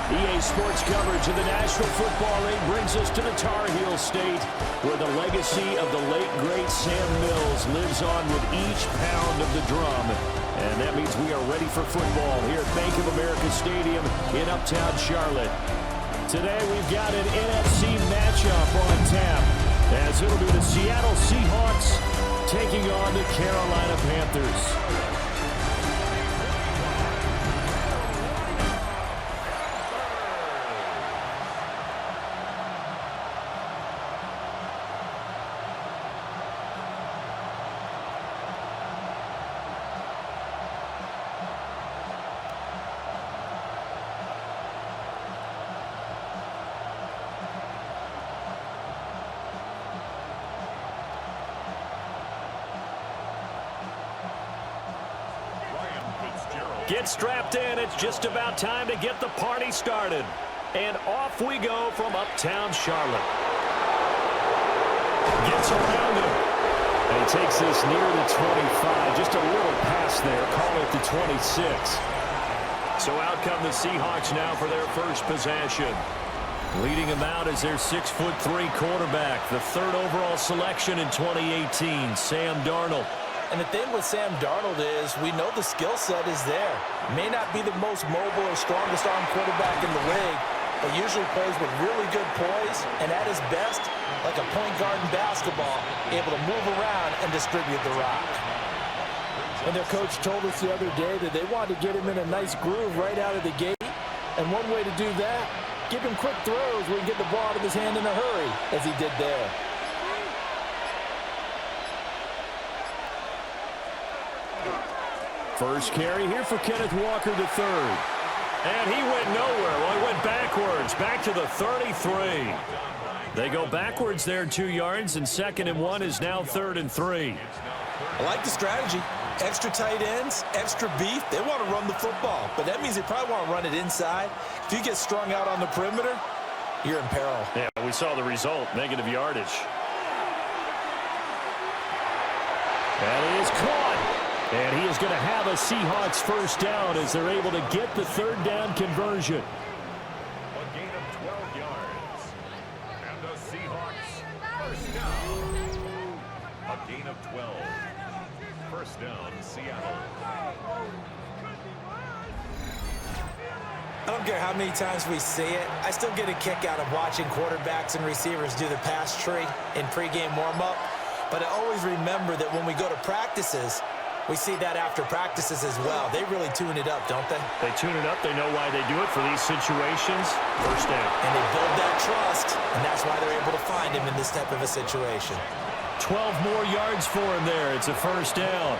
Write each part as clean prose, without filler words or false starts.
EA Sports coverage of the National Football League brings us to the Tar Heel State, where the legacy of the late, great Sam Mills lives on with each pound of the drum. And that means we are ready for football here at Bank of America Stadium in Uptown Charlotte. Today we've got an NFC matchup on tap, as it'll be the Seattle Seahawks taking on the Carolina Panthers. Get strapped in. It's just about time to get the party started. And off we go from Uptown Charlotte. Gets around him. And he takes this near the 25. Just a little pass there. Call it the 26. So out come the Seahawks now for their first possession. Leading them out is their 6'3" quarterback. The third overall selection in 2018, Sam Darnold. And the thing with Sam Darnold is we know the skill set is there. May not be the most mobile or strongest arm quarterback in the league, but usually plays with really good poise and at his best, like a point guard in basketball, able to move around and distribute the rock. And their coach told us the other day that they wanted to get him in a nice groove right out of the gate. And one way to do that, give him quick throws where he can get the ball out of his hand in a hurry, as he did there. First carry here for Kenneth Walker III. And he went nowhere. Well, he went backwards, back to the 33. They go backwards there 2 yards, and 2nd and 1 is now 3rd and 3. I like the strategy. Extra tight ends, extra beef. They want to run the football, but that means they probably want to run it inside. If you get strung out on the perimeter, you're in peril. Yeah, we saw the result, negative yardage. That is caught. And he is going to have a Seahawks first down as they're able to get the 3rd down conversion. A gain of 12 yards. And the Seahawks first down. A gain of 12. First down, Seattle. I don't care how many times we see it. I still get a kick out of watching quarterbacks and receivers do the pass tree in pregame warm-up. But I always remember that when we go to practices, we see that after practices as well. They really tune it up, don't they? They tune it up. They know why they do it for these situations. First down. And they build that trust, and that's why they're able to find him in this type of a situation. 12 more yards for him there. It's a first down.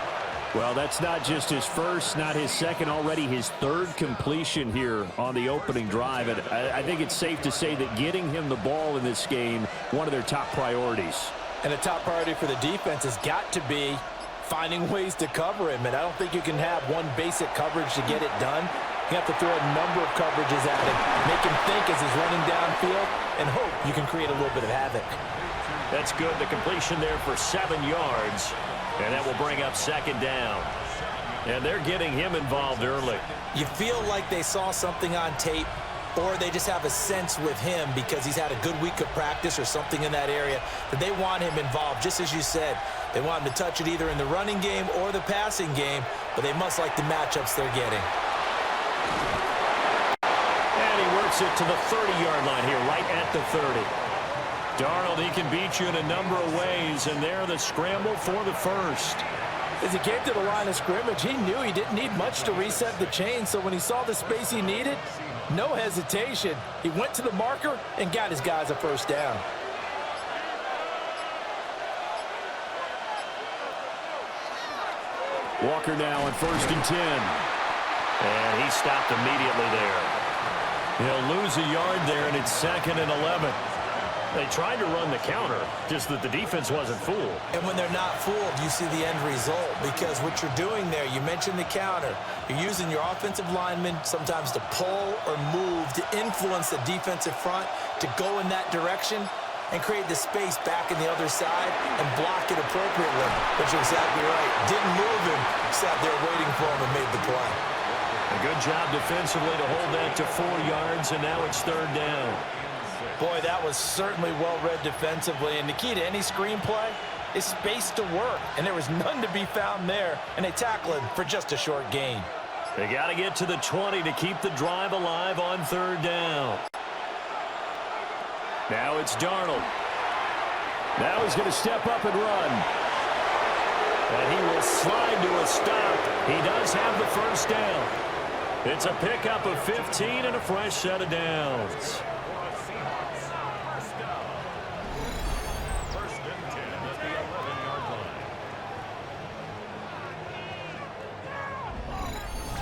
Well, that's not just his first, not his second, already his 3rd completion here on the opening drive. And I think it's safe to say that getting him the ball in this game, one of their top priorities. And the top priority for the defense has got to be finding ways to cover him, and I don't think you can have one basic coverage to get it done. You have to throw a number of coverages at him, make him think as he's running downfield, and hope you can create a little bit of havoc. That's good. The completion there for 7 yards, and that will bring up 2nd down. And they're getting him involved early. You feel like they saw something on tape, or they just have a sense with him because he's had a good week of practice or something in that area that they want him involved, just as you said. They want him to touch it either in the running game or the passing game, but they must like the matchups they're getting. And he works it to the 30-yard line here, right at the 30. Darnold, he can beat you in a number of ways, and there the scramble for the first. As he came to the line of scrimmage, he knew he didn't need much to reset the chain, so when he saw the space he needed, no hesitation. He went to the marker and got his guys a first down. Walker now on 1st and 10. And he stopped immediately there. He'll lose a yard there, and it's 2nd and 11. They tried to run the counter, just that the defense wasn't fooled. And when they're not fooled, you see the end result, because what you're doing there, you mentioned the counter. You're using your offensive linemen sometimes to pull or move to influence the defensive front to go in that direction and create the space back in the other side and block it appropriately. But you're exactly right. Didn't move him, sat there waiting for him and made the play. A good job defensively to hold that to 4 yards, and now it's 3rd down. Boy, that was certainly well-read defensively, and the key to any screenplay is space to work, and there was none to be found there, and they tackle him for just a short gain. They got to get to the 20 to keep the drive alive on 3rd down. Now it's Darnold. Now he's going to step up and run. And he will slide to a stop. He does have the 1st down. It's a pickup of 15 and a fresh set of downs.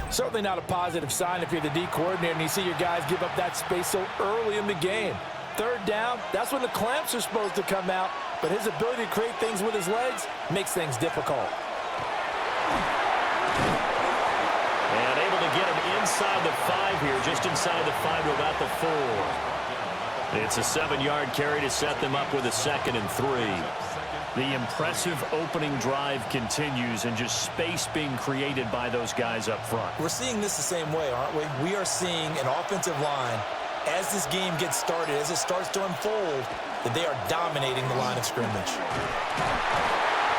Certainly not a positive sign if you're the D coordinator and you see your guys give up that space so early in the game. 3rd down, that's when the clamps are supposed to come out, but his ability to create things with his legs makes things difficult. And able to get him inside the 5 here, just inside the 5 to about the 4. It's a 7-yard carry to set them up with a 2nd and 3. The impressive opening drive continues, and just space being created by those guys up front. We're seeing this the same way, aren't we? We are seeing an offensive line, as this game gets started, as it starts to unfold, that they are dominating the line of scrimmage.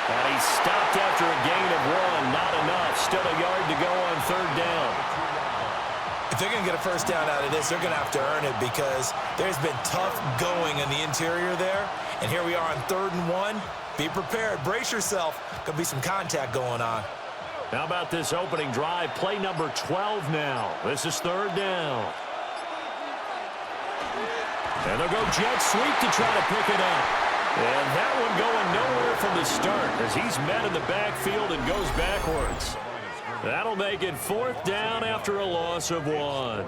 And he stopped after a gain of 1. Not enough. Still a yard to go on 3rd down. If they're going to get a 1st down out of this, they're going to have to earn it, because there's been tough going in the interior there. And here we are on 3rd and 1. Be prepared. Brace yourself. Could be some contact going on. How about this opening drive? Play number 12 now. This is 3rd down. And they'll go jet sweep to try to pick it up. And that one going nowhere from the start as he's met in the backfield and goes backwards. That'll make it 4th down after a loss of 1.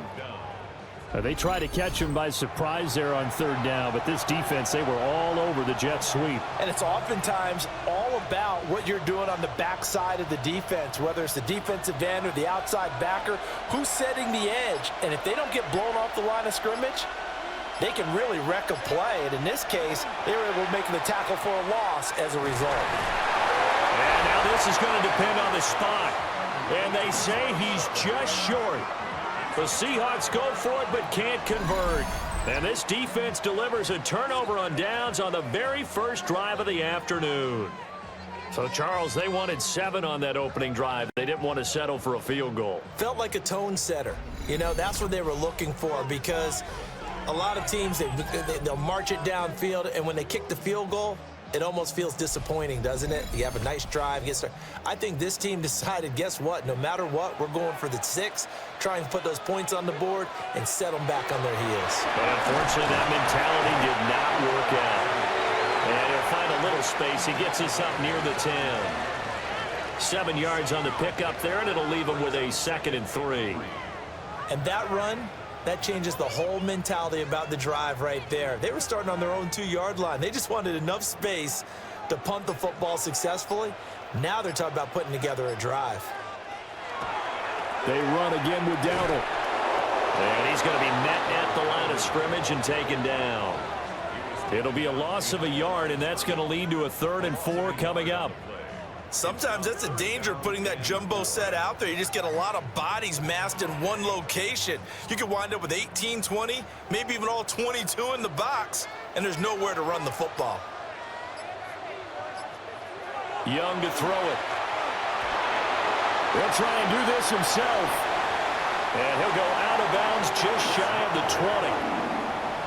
They tried to catch him by surprise there on 3rd down, but this defense, they were all over the jet sweep. And it's oftentimes all about what you're doing on the backside of the defense, whether it's the defensive end or the outside backer, who's setting the edge. And if they don't get blown off the line of scrimmage, they can really wreck a play. And in this case, they were able to make the tackle for a loss as a result. And now this is going to depend on the spot. And they say he's just short. The Seahawks go for it but can't convert. And this defense delivers a turnover on downs on the very first drive of the afternoon. So, Charles, they wanted 7 on that opening drive. They didn't want to settle for a field goal. Felt like a tone setter. You know, that's what they were looking for, because a lot of teams, they'll march it downfield, and when they kick the field goal, it almost feels disappointing, doesn't it? You have a nice drive. I think this team decided, guess what? No matter what, we're going for the 6, trying to put those points on the board and set them back on their heels. But unfortunately, that mentality did not work out. And he'll find a little space. He gets us up near the 10. 7 yards on the pickup there, and it'll leave him with a 2nd and 3. And that run, that changes the whole mentality about the drive right there. They were starting on their own 2-yard line. They just wanted enough space to punt the football successfully. Now they're talking about putting together a drive. They run again with Darnold. And he's going to be met at the line of scrimmage and taken down. It'll be a loss of a yard, and that's going to lead to a 3rd and 4 coming up. Sometimes that's a danger of putting that jumbo set out there. You just get a lot of bodies massed in one location. You could wind up with 18, 20, maybe even all 22 in the box, and there's nowhere to run the football. Young to throw it. He'll try and do this himself. And he'll go out of bounds just shy of the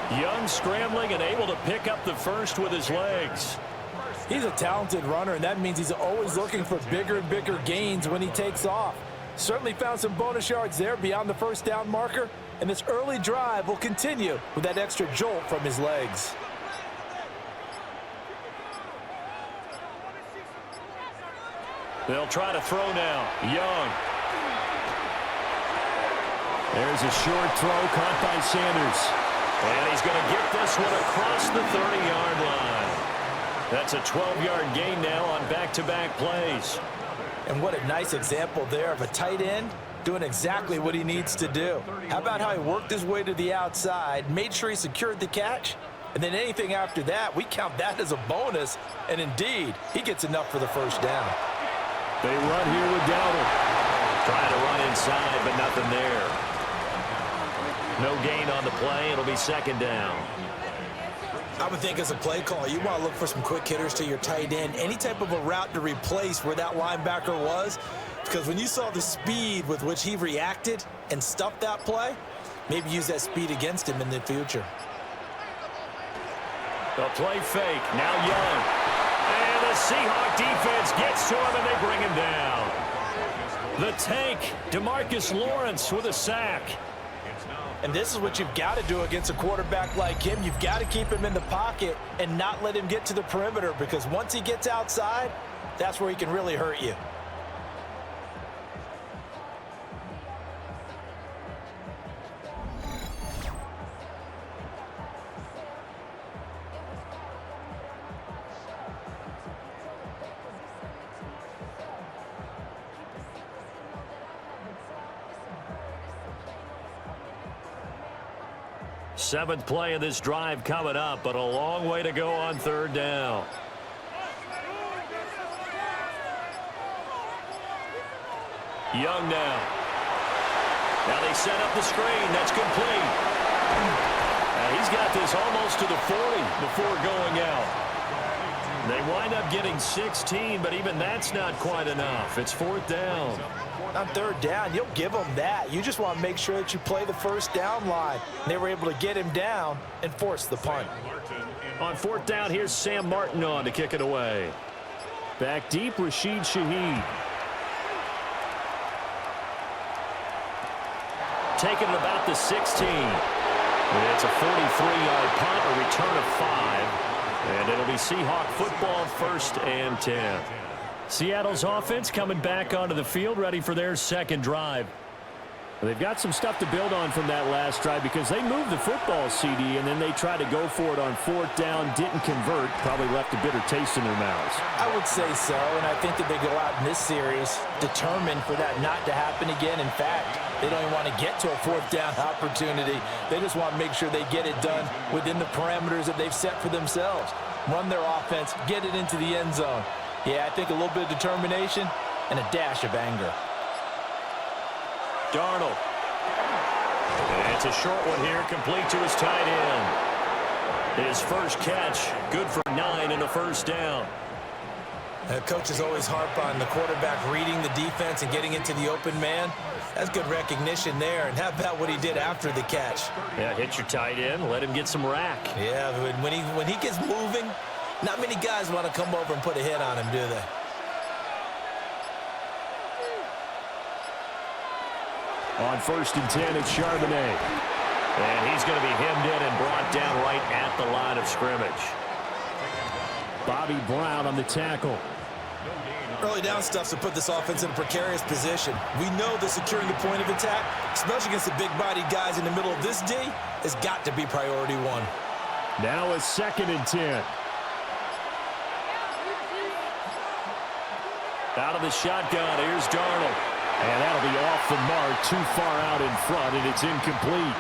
20. Young scrambling and able to pick up the 1st with his legs. He's a talented runner, and that means he's always looking for bigger and bigger gains when he takes off. Certainly found some bonus yards there beyond the 1st down marker, and this early drive will continue with that extra jolt from his legs. They'll try to throw now. Young. There's a short throw caught by Sanders. And he's going to get this one across the 30-yard line. That's a 12-yard gain now on back-to-back plays. And what a nice example there of a tight end doing exactly what he needs to do. How about how he worked his way to the outside, made sure he secured the catch, and then anything after that, we count that as a bonus. And indeed, he gets enough for the 1st down. They run here with Darnold. Trying to run inside, but nothing there. No gain on the play. It'll be second down. I would think as a play call, you want to look for some quick hitters to your tight end. Any type of a route to replace where that linebacker was. Because when you saw the speed with which he reacted and stuffed that play, maybe use that speed against him in the future. The play fake. Now Young. And the Seahawk defense gets to him, and they bring him down. The tank, DeMarcus Lawrence with a sack. And this is what you've got to do against a quarterback like him. You've got to keep him in the pocket and not let him get to the perimeter, because once he gets outside, that's where he can really hurt you. Seventh play of this drive coming up, but a long way to go on third down. Young now. Now they set up the screen. That's complete. He's got this almost to the 40 before going out. They wind up getting 16, but even that's not quite enough. It's fourth down. On third down, you'll give them that. You just want to make sure that you play the first down line. They were able to get him down and force the punt. On fourth down, here's Sam Martin on to kick it away. Back deep, Rashid Shaheed. Taking it about the 16. It's a 43-yard punt, a return of 5. And it'll be Seahawk football, 1st and 10. Seattle's offense coming back onto the field, ready for their second drive. They've got some stuff to build on from that last drive because they moved the football, CD, and then they tried to go for it on fourth down, didn't convert, probably left a bitter taste in their mouths. I would say so, and I think that they go out in this series determined for that not to happen again. In fact, they don't even want to get to a fourth down opportunity. They just want to make sure they get it done within the parameters that they've set for themselves. Run their offense, get it into the end zone. Yeah, I think a little bit of determination and a dash of anger. Darnold. And it's a short one here, complete to his tight end. His first catch, good for 9 and a first down. Coaches always harp on the quarterback reading the defense and getting into the open man. That's good recognition there. And how about what he did after the catch? Yeah, hit your tight end, let him get some rack. Yeah, when he gets moving, not many guys want to come over and put a hit on him, do they? On 1st and 10, it's Charbonnet. And he's going to be hemmed in and brought down right at the line of scrimmage. Bobby Brown on the tackle. Early down stuff to put this offense in a precarious position. We know that securing the point of attack, especially against the big-bodied guys in the middle of this D, has got to be priority one. Now a 2nd and 10. Out of the shotgun, here's Darnold. And that'll be off the mark, too far out in front, and it's incomplete.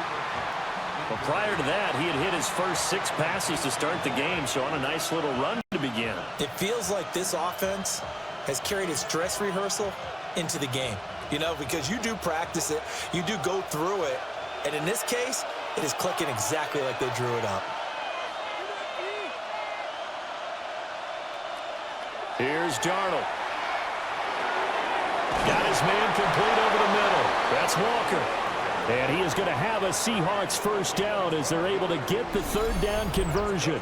Well, prior to that, he had hit his first 6 passes to start the game, so on a nice little run to begin. It feels like this offense has carried its dress rehearsal into the game. You know, because you do practice it, you do go through it, and in this case, it is clicking exactly like they drew it up. Here's Darnold. Got his man complete over the middle. That's Walker. And he is going to have a Seahawks first down as they're able to get the 3rd down conversion.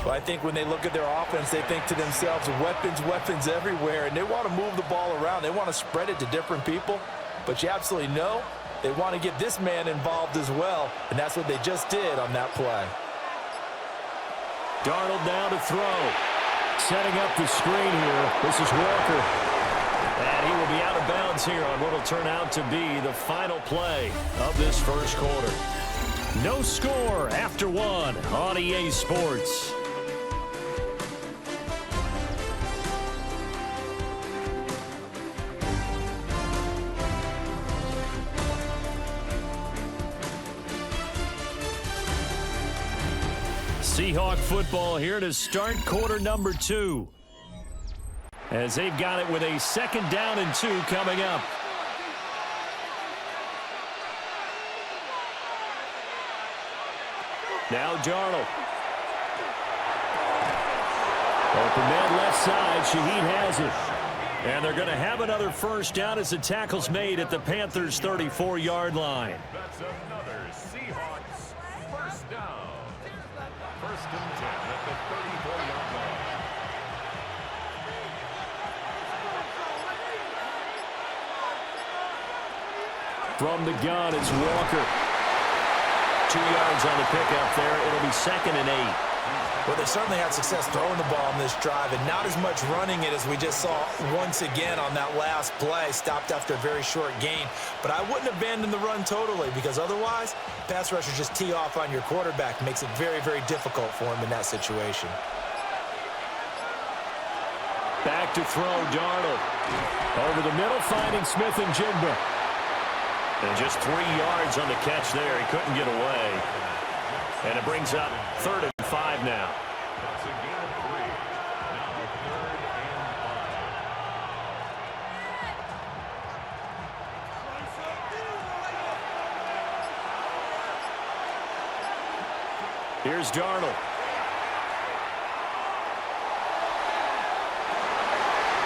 Well, I think when they look at their offense, they think to themselves, weapons everywhere, and they want to move the ball around. They want to spread it to different people, but you absolutely know they want to get this man involved as well, and that's what they just did on that play. Darnold now to throw. Setting up the screen here. This is Walker. And he will be out of bounds here on what will turn out to be the final play of this first quarter. No score after 1 on EA Sports. Seahawk football here to start quarter number 2. as they've got it with a 2nd down and 2 coming up. Now Darnold. Open man left side. Shaheed has it. And they're going to have another 1st down as the tackle's made at the Panthers' 34-yard line. That's another Seahawks 1st down. 1st and 10 at the 34-yard line. From the gun, it's Walker. 2 yards on the pickup there. It'll be 2nd and 8. Well, they certainly had success throwing the ball on this drive, and not as much running it as we just saw once again on that last play. Stopped after a very short gain. But I wouldn't abandon the run totally, because otherwise, pass rushers just tee off on your quarterback. Makes it very, very difficult for him in that situation. Back to throw, Darnold. Over the middle, finding Smith and Jigba. And just 3 yards on the catch there. He couldn't get away. And it brings up 3rd and 5 now. That's a gain of 3. Now 3rd and 5. Here's Darnold.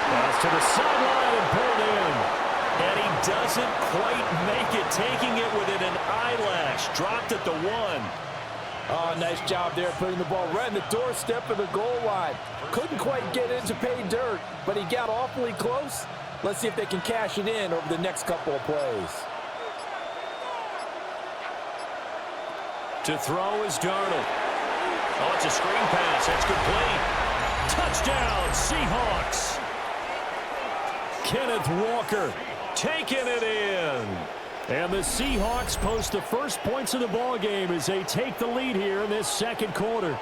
Pass to the sideline and pulled in. And he doesn't quite make it, taking it within an eyelash. Dropped at the 1. Oh, nice job there putting the ball right in the doorstep of the goal line. Couldn't quite get in to pay dirt, but he got awfully close. Let's see if they can cash it in over the next couple of plays. To throw is Darnold. Oh, it's a screen pass. That's complete. Touchdown, Seahawks. Kenneth Walker taking it in. And the Seahawks post the first points of the ball game as they take the lead here in this 2nd quarter.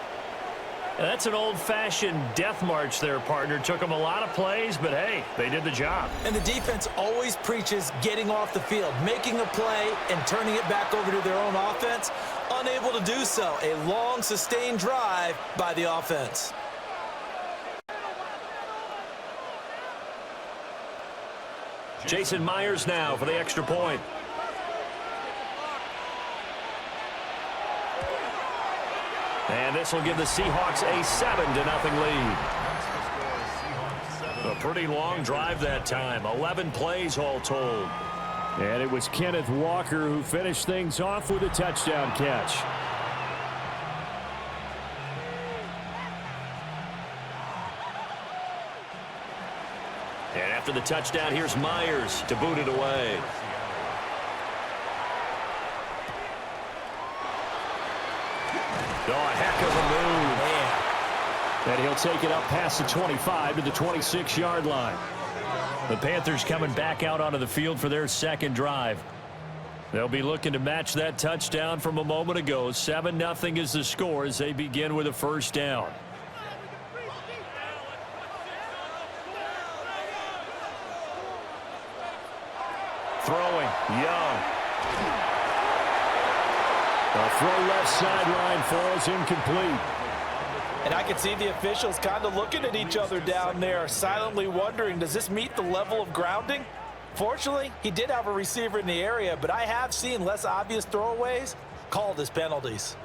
That's an old-fashioned death march there, partner. Took them a lot of plays, but hey, they did the job. And the defense always preaches getting off the field, making a play, and turning it back over to their own offense. Unable to do so. A long, sustained drive by the offense. Jason Myers now for the extra point. And this will give the Seahawks a 7-0 lead. A pretty long drive that time. 11 plays all told. And it was Kenneth Walker who finished things off with a touchdown catch. And after the touchdown, here's Myers to boot it away. Oh, a heck of a move. Man. And he'll take it up past the 25 to the 26-yard line. The Panthers coming back out onto the field for their 2nd drive. They'll be looking to match that touchdown from a moment ago. 7-0 is the score as they begin with a 1st down. Throwing, Young. A throw left sideline falls incomplete. And I can see the officials kind of looking at each other down there, silently wondering, does this meet the level of grounding? Fortunately, he did have a receiver in the area, but I have seen less obvious throwaways called as penalties.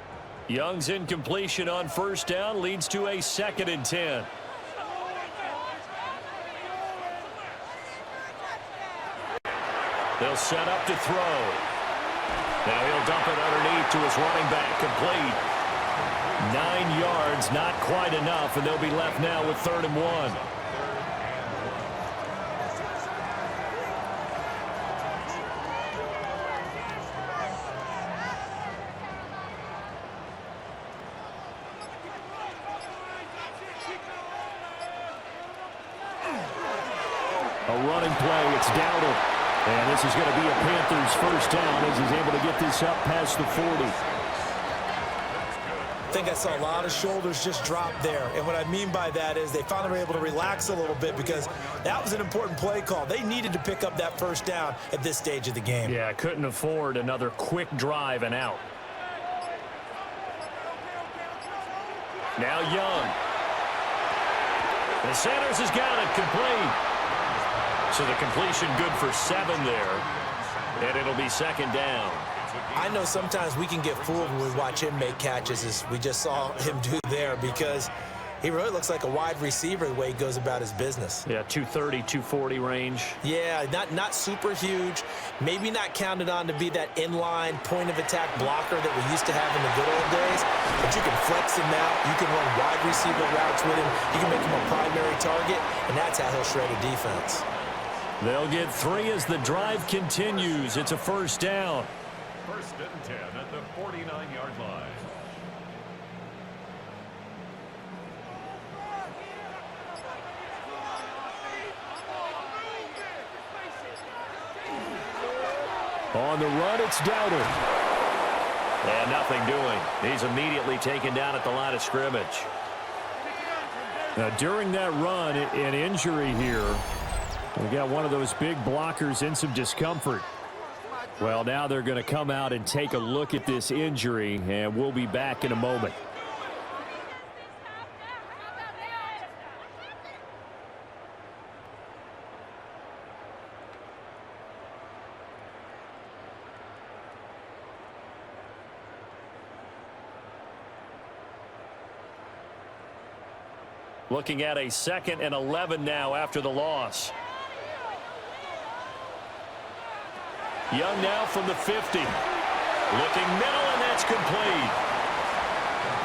Young's incompletion on 1st down leads to a 2nd and 10. They'll set up to throw. Now he'll dump it underneath to his running back, complete. 9 yards, not quite enough, and they'll be left now with 3rd and 1. A running play, it's Dowdle. And this is going to be a Panthers 1st down as he's able to get this up past the 40. I think I saw a lot of shoulders just drop there. And what I mean by that is they finally were able to relax a little bit because that was an important play call. They needed to pick up that 1st down at this stage of the game. Yeah, couldn't afford another quick drive and out. Now Young. And Sanders has got it complete. So the completion good for 7 there. And it'll be second down. I know sometimes we can get fooled when we watch him make catches, as we just saw him do there, because he really looks like a wide receiver the way he goes about his business. Yeah, 230, 240 range. Yeah, not super huge. Maybe not counted on to be that inline point-of-attack blocker that we used to have in the good old days. But you can flex him out. You can run wide receiver routes with him. You can make him a primary target, and that's how he'll shred a defense. They'll get 3 as the drive continues. It's a first down. First and 10 at the 49-yard line. On the run, it's Dowdle. And nothing doing. He's immediately taken down at the line of scrimmage. Now, during that run, an injury here. We got one of those big blockers in some discomfort. Well, now they're going to come out and take a look at this injury, and we'll be back in a moment. Looking at a 2nd and 11 now after the loss. Young now from the 50. Looking middle, and that's complete.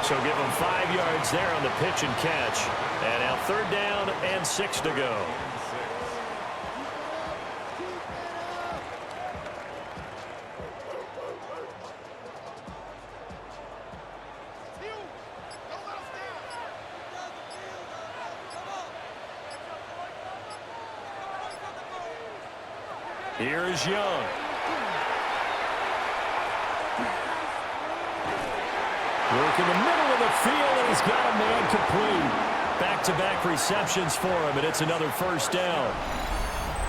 So give him 5 yards there on the pitch and catch. And now 3rd down and 6 to go. Here's Young. Work in the middle of the field, and he's got a man complete. Back-to-back receptions for him, and it's another first down.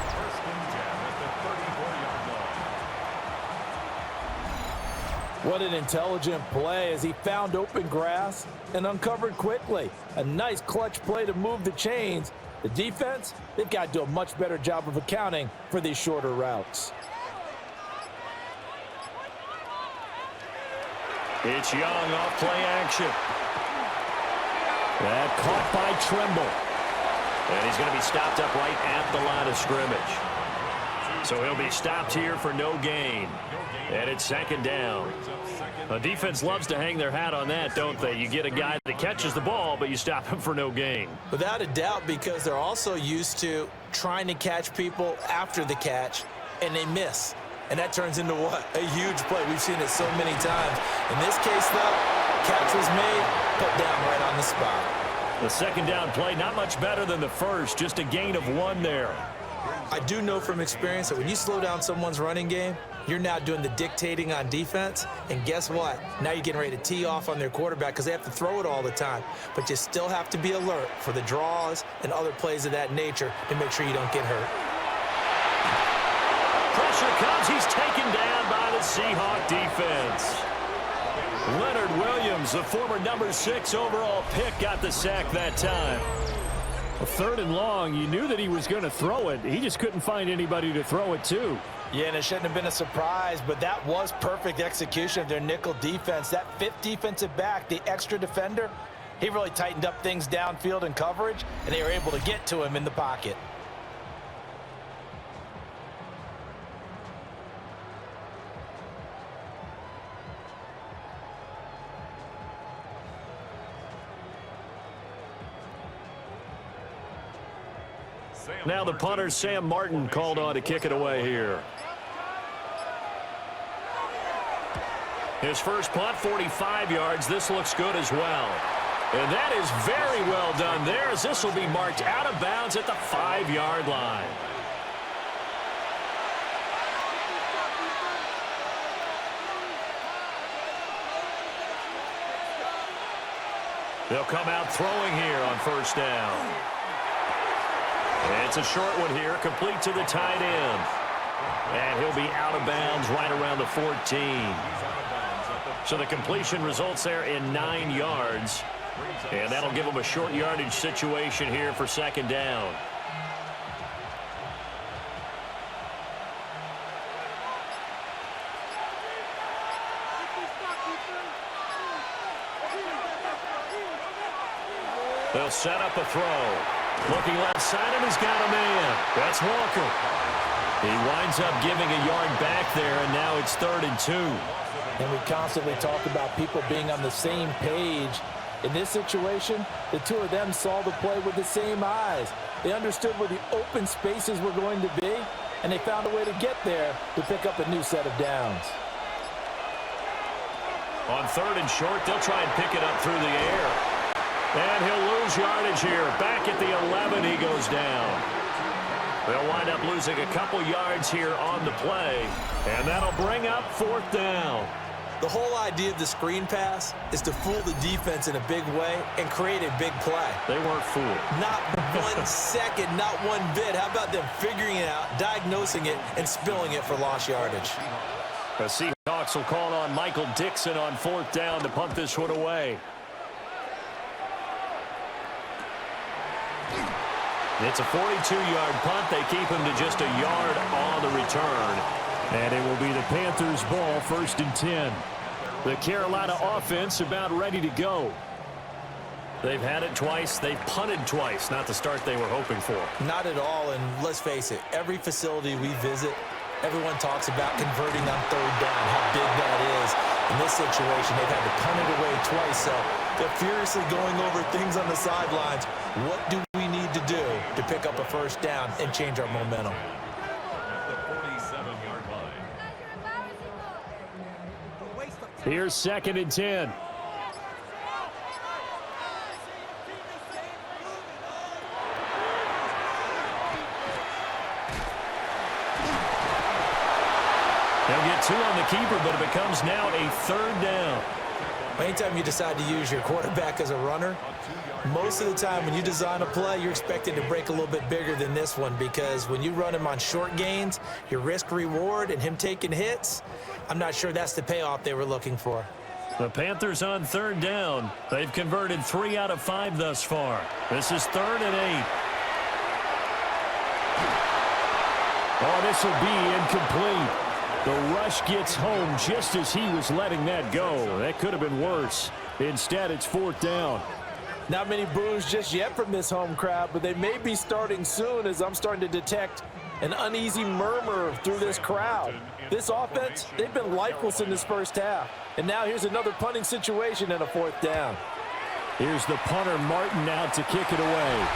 First and 10 at the 34-yard line. What an intelligent play as he found open grass and uncovered quickly. A nice clutch play to move the chains. The defense, they've got to do a much better job of accounting for these shorter routes. It's Young off play action. That caught by Tremble. And he's going to be stopped up right at the line of scrimmage. So he'll be stopped here for no gain. And it's 2nd down. The defense loves to hang their hat on that, don't they? You get a guy that catches the ball, but you stop him for no gain. Without a doubt, because they're also used to trying to catch people after the catch, and they miss. And that turns into what? A huge play. We've seen it so many times. In this case, though, catch was made, put down right on the spot. The 2nd down play, not much better than the first, just a gain of 1 there. I do know from experience that when you slow down someone's running game, you're now doing the dictating on defense, and guess what? Now you're getting ready to tee off on their quarterback because they have to throw it all the time. But you still have to be alert for the draws and other plays of that nature to make sure you don't get hurt. Pressure comes. He's taken down by the Seahawk defense. Leonard Williams, the former number 6 overall pick, got the sack that time. A 3rd and long, you knew that he was going to throw it. He just couldn't find anybody to throw it to. Yeah, and it shouldn't have been a surprise, but that was perfect execution of their nickel defense. That 5th defensive back, the extra defender, he really tightened up things downfield in coverage, and they were able to get to him in the pocket. Now the punter, Sam Martin, called on to kick it away here. His first punt, 45 yards. This looks good as well. And that is very well done there, as this will be marked out of bounds at the 5-yard line. They'll come out throwing here on first down. It's a short one here, complete to the tight end. And he'll be out of bounds right around the 14. So the completion results there in 9 yards. And that'll give them a short yardage situation here for second down. They'll set up a throw. Looking left side, and he's got a man. That's Walker. He winds up giving a yard back there, and now it's 3rd and 2. And we constantly talk about people being on the same page. In this situation, the two of them saw the play with the same eyes. They understood where the open spaces were going to be, and they found a way to get there to pick up a new set of downs. On 3rd and short, they'll try and pick it up through the air. And he'll lose yardage here. Back at the 11, he goes down. They'll wind up losing a couple yards here on the play, and that'll bring up 4th down. The whole idea of the screen pass is to fool the defense in a big way and create a big play. They weren't fooled. Not 1 second, not one bit. How about them figuring it out, diagnosing it, and spilling it for lost yardage? The Seahawks will call on Michael Dixon on 4th down to punt this one away. It's a 42-yard punt. They keep him to just a yard on the return. And it will be the Panthers' ball, 1st and 10. The Carolina offense about ready to go. They've had it twice. They've punted twice. Not the start they were hoping for. Not at all, and let's face it, every facility we visit, everyone talks about converting on 3rd down, how big that is. In this situation, they've had to punt it away twice, so they're furiously going over things on the sidelines. What do we need to do to pick up a 1st down and change our momentum? At the 47-yard line. Here's 2nd and 10. They'll get 2 on the keeper, but it becomes now a 3rd down. Anytime you decide to use your quarterback as a runner, most of the time when you design a play, you're expected to break a little bit bigger than this one, because when you run him on short gains, your risk-reward and him taking hits, I'm not sure that's the payoff they were looking for. The Panthers on 3rd down. They've converted 3 out of 5 thus far. This is 3rd and 8. Oh, this will be incomplete. The rush gets home just as he was letting that go. That could have been worse. Instead, it's 4th down. Not many boos just yet from this home crowd, but they may be starting soon, as I'm starting to detect an uneasy murmur through this crowd. This offense, they've been lifeless in this 1st half. And now here's another punting situation and a 4th down. Here's the punter, Martin, out to kick it away.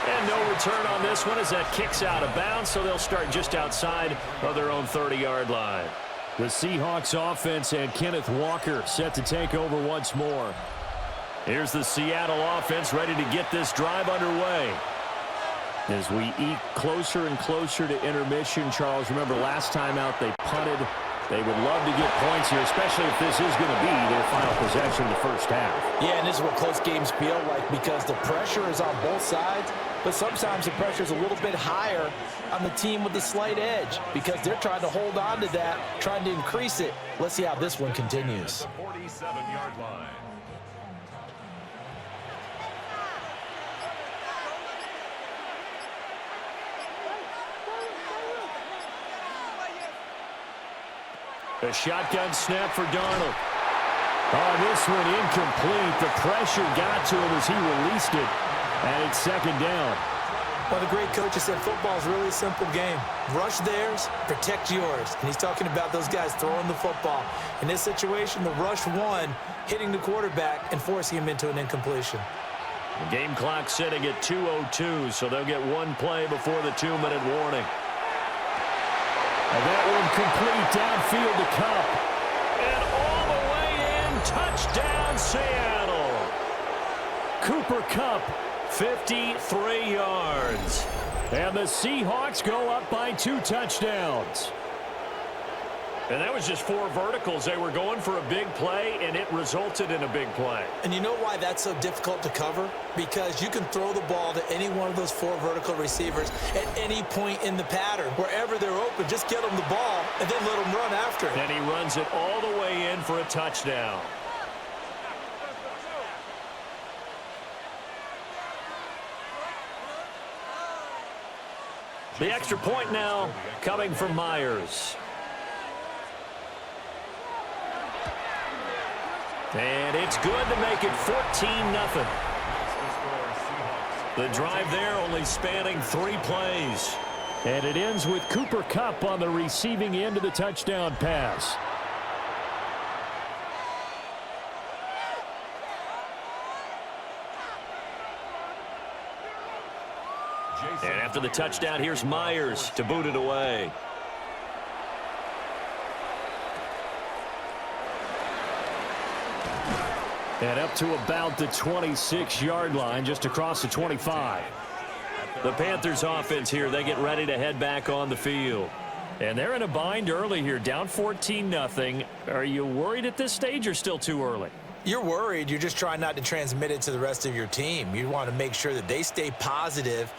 And no return on this one as that kicks out of bounds, so they'll start just outside of their own 30-yard line. The Seahawks offense and Kenneth Walker set to take over once more. Here's the Seattle offense ready to get this drive underway. As we eke closer and closer to intermission, Charles, remember last time out they punted. They would love to get points here, especially if this is going to be their final possession of the 1st half. Yeah, and this is what close games feel like, because the pressure is on both sides, but sometimes the pressure is a little bit higher on the team with the slight edge, because they're trying to hold on to that, trying to increase it. Let's see how this one continues. At the 47-yard line. A shotgun snap for Darnold. Oh, this one incomplete. The pressure got to him as he released it. And it's 2nd down. Well, the great coaches said football is really a simple game. Rush theirs, protect yours. And he's talking about those guys throwing the football. In this situation, the rush won, hitting the quarterback and forcing him into an incompletion. The game clock sitting at 2:02, so they'll get one play before the 2-minute warning. And that one complete downfield to Kupp. And all the way in, touchdown Seattle. Cooper Kupp, 53 yards. And the Seahawks go up by 2 touchdowns. And that was just 4 verticals. They were going for a big play, and it resulted in a big play. And you know why that's so difficult to cover? Because you can throw the ball to any one of those 4 vertical receivers at any point in the pattern. Wherever they're open, just get them the ball and then let them run after it. And he runs it all the way in for a touchdown. The extra point now coming from Myers. And it's good to make it 14-0. The drive there only spanning 3 plays. And it ends with Cooper Kupp on the receiving end of the touchdown pass. And after the touchdown, here's Myers to boot it away. And up to about the 26-yard line, just across the 25. The Panthers offense here, they get ready to head back on the field. And they're in a bind early here, down 14-0. Are you worried at this stage or still too early? You're worried. You're just trying not to transmit it to the rest of your team. You want to make sure that they stay positive.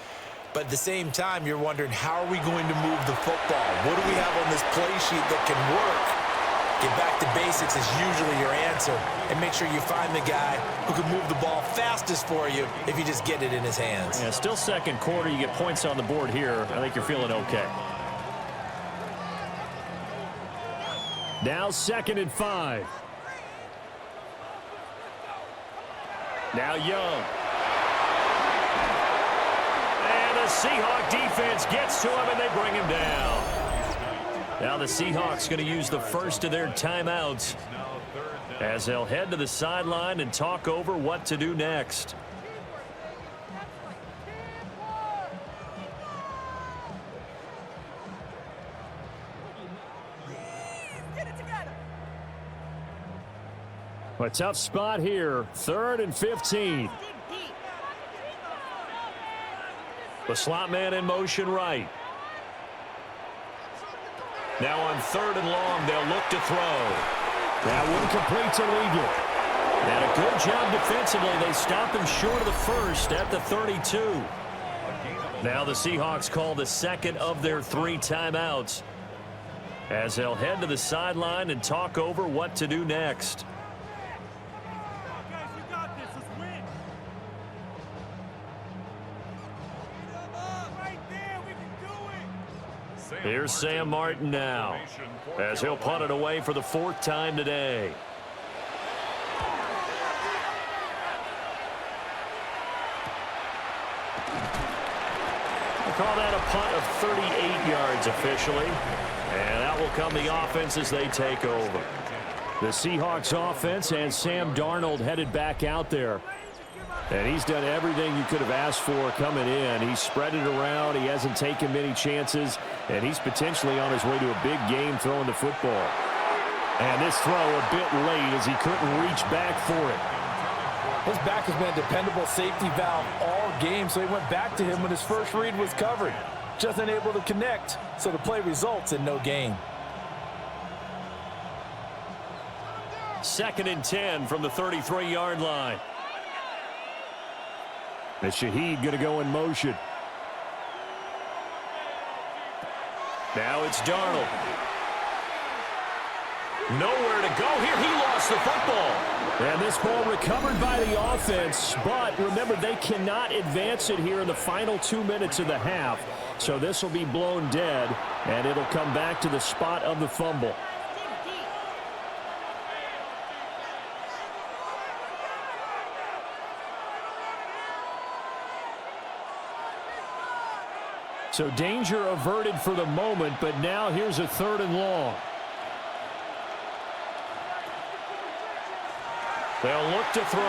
But at the same time, you're wondering, how are we going to move the football? What do we have on this play sheet that can work? Get back to basics is usually your answer. And make sure you find the guy who can move the ball fastest for you if you just get it in his hands. Yeah, still second quarter. You get points on the board here. I think you're feeling okay. Now 2nd and 5. Now Young. And the Seahawks defense gets to him, and they bring him down. Now the Seahawks going to use the first of their timeouts as they'll head to the sideline and talk over what to do next. A tough spot here. 3rd and 15. The slot man in motion right. Now on 3rd and long, they'll look to throw. That one complete to Legal. And a good job defensively. They stop him short of the first at the 32. Now the Seahawks call the second of their 3 timeouts as they'll head to the sideline and talk over what to do next. Here's Sam Martin now as he'll punt it away for the 4th time today. We'll call that a punt of 38 yards officially. And that will come the offense as they take over. The Seahawks offense and Sam Darnold headed back out there. And he's done everything you could have asked for coming in. He's spread it around. He hasn't taken many chances. And he's potentially on his way to a big game throwing the football. And this throw a bit late as he couldn't reach back for it. His back has been a dependable safety valve all game, so he went back to him when his first read was covered. Just unable to connect, so the play results in no gain. 2nd and 10 from the 33-yard line. And Shaheed going to go in motion. Now it's Darnold. Nowhere to go here. He lost the football. And this ball recovered by the offense. But remember, they cannot advance it here in the final 2 minutes of the half. So this will be blown dead, and it'll come back to the spot of the fumble. So danger averted for the moment, but now here's a 3rd and long. They'll look to throw.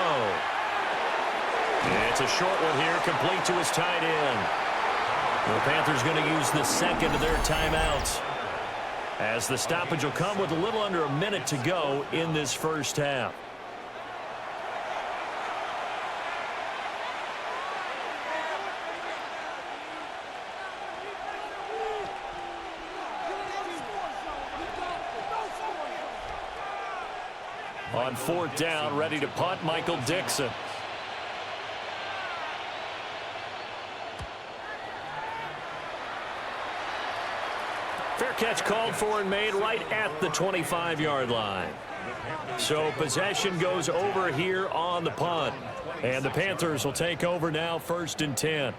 And it's a short one here, complete to his tight end. The Panthers going to use the 2nd of their timeouts as the stoppage will come with a little under a minute to go in this first half. On 4th down, ready to punt, Michael Dixon. Fair catch called for and made right at the 25-yard line. So possession goes over here on the punt. And the Panthers will take over now, 1st and 10.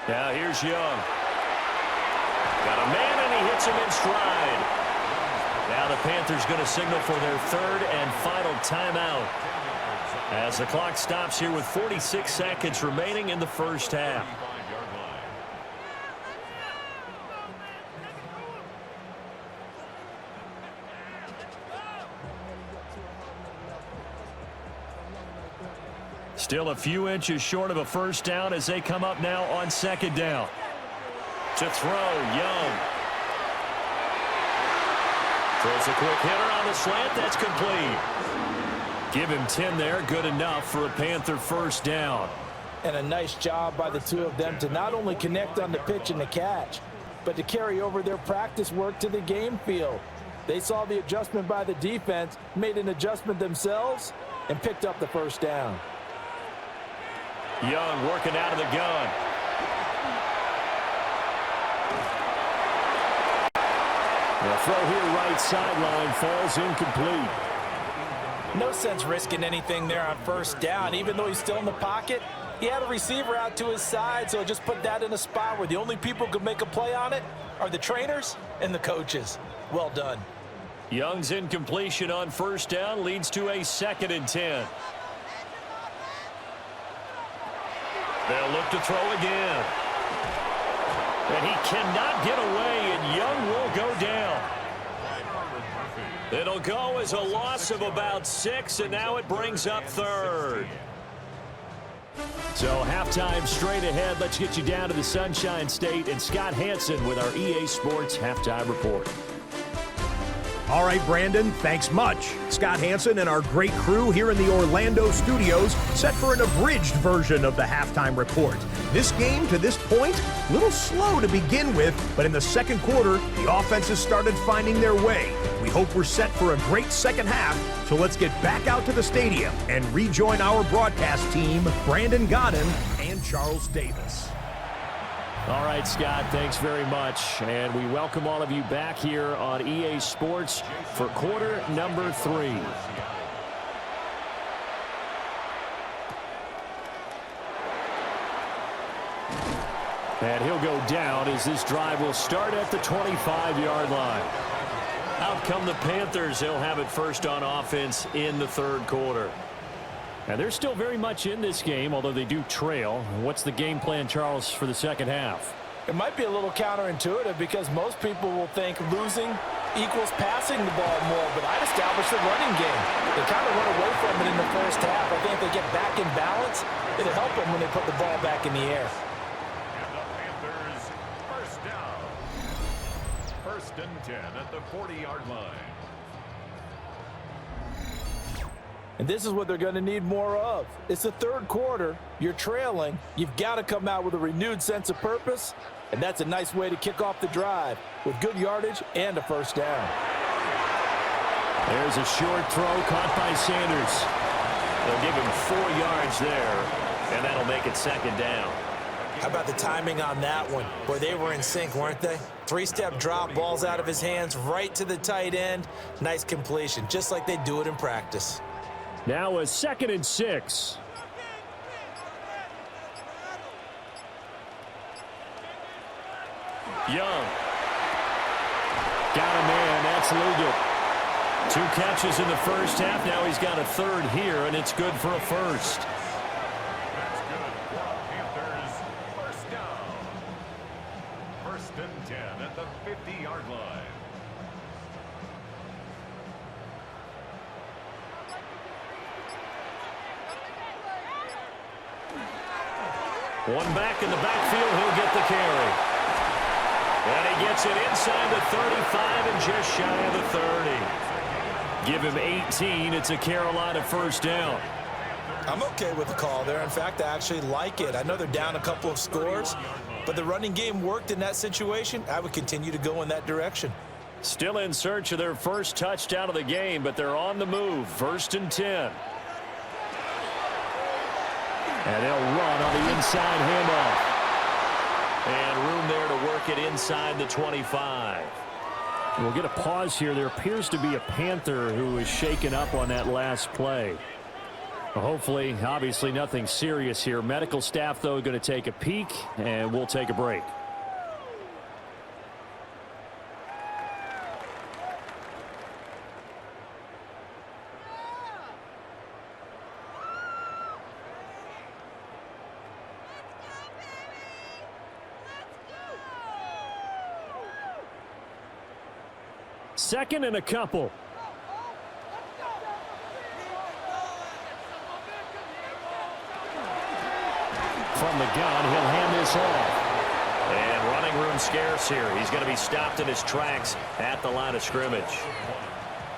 Now here's Young. Got a man, and he hits him in stride. Now the Panthers going to signal for their third and final timeout as the clock stops here with 46 seconds remaining in the first half. Still a few inches short of a first down as they come up now on second down. To throw, Young. Throws a quick hitter on the slant. That's complete. Give him 10 there. Good enough for a Panther first down. And a nice job by the two of them to not only connect on the pitch and the catch, but to carry over their practice work to the game field. They saw the adjustment by the defense, made an adjustment themselves, and picked up the first down. Young working out of the gun. The throw here right sideline falls incomplete. No sense risking anything there on first down. Even though he's still in the pocket, he had a receiver out to his side, so just put that in a spot where the only people who could make a play on it are the trainers and the coaches. Well done. Young's incompletion on first down leads to a 2nd and 10. They'll look to throw again. And he cannot get away, and Young will go down. It'll go as a loss of about 6, and now it brings up third. So halftime straight ahead. Let's get you down to the Sunshine State and Scott Hansen with our EA Sports Halftime Report. All right, Brandon, thanks much. Scott Hansen and our great crew here in the Orlando studios set for an abridged version of the halftime report. This game, to this point, a little slow to begin with, but in the second quarter, the offenses started finding their way. We hope we're set for a great second half, so let's get back out to the stadium and rejoin our broadcast team, Brandon Godden and Charles Davis. All right, Scott, thanks very much. And we welcome all of you back here on EA Sports for quarter number 3. And he'll go down as this drive will start at the 25-yard line. Out come the Panthers. They'll have it first on offense in the third quarter. And they're still very much in this game, although they do trail. What's the game plan, Charles, for the second half? It might be a little counterintuitive because most people will think losing equals passing the ball more, but I'd establish the running game. They kind of run away from it in the first half. I think if they get back in balance, it'll help them when they put the ball back in the air. And the Panthers, first down. 1st and 10 at the 40-yard line. And this is what they're going to need more of. It's the third quarter. You're trailing. You've got to come out with a renewed sense of purpose, and that's a nice way to kick off the drive with good yardage and a first down. There's a short throw caught by Sanders. They'll give him 4 yards there, and that'll make it 2nd down. How about the timing on that one? Boy, they were in sync, weren't they? 3-step drop, balls out of his hands, right to the tight end. Nice completion, just like they do it in practice. Now a 2nd and 6. Young. Got a man. That's Liggett. 2 catches in the first half. Now he's got a third here, and it's good for a first. That's good for the Panthers. First down. 1st and 10 at the 50-yard line. One back in the backfield. He'll get the carry. And he gets it inside the 35 and just shy of the 30. Give him 18. It's a Carolina first down. I'm okay with the call there. In fact, I actually like it. I know they're down a couple of scores, but the running game worked in that situation. I would continue to go in that direction. Still in search of their first touchdown of the game, but they're on the move. 1st and 10. And they'll run on the inside handoff. And room there to work it inside the 25. We'll get a pause here. There appears to be a Panther who is shaken up on that last play. Hopefully, obviously nothing serious here. Medical staff, though, going to take a peek, and we'll take a break. Second and a couple. From the gun, he'll hand this off. And running room scarce here. He's going to be stopped in his tracks at the line of scrimmage.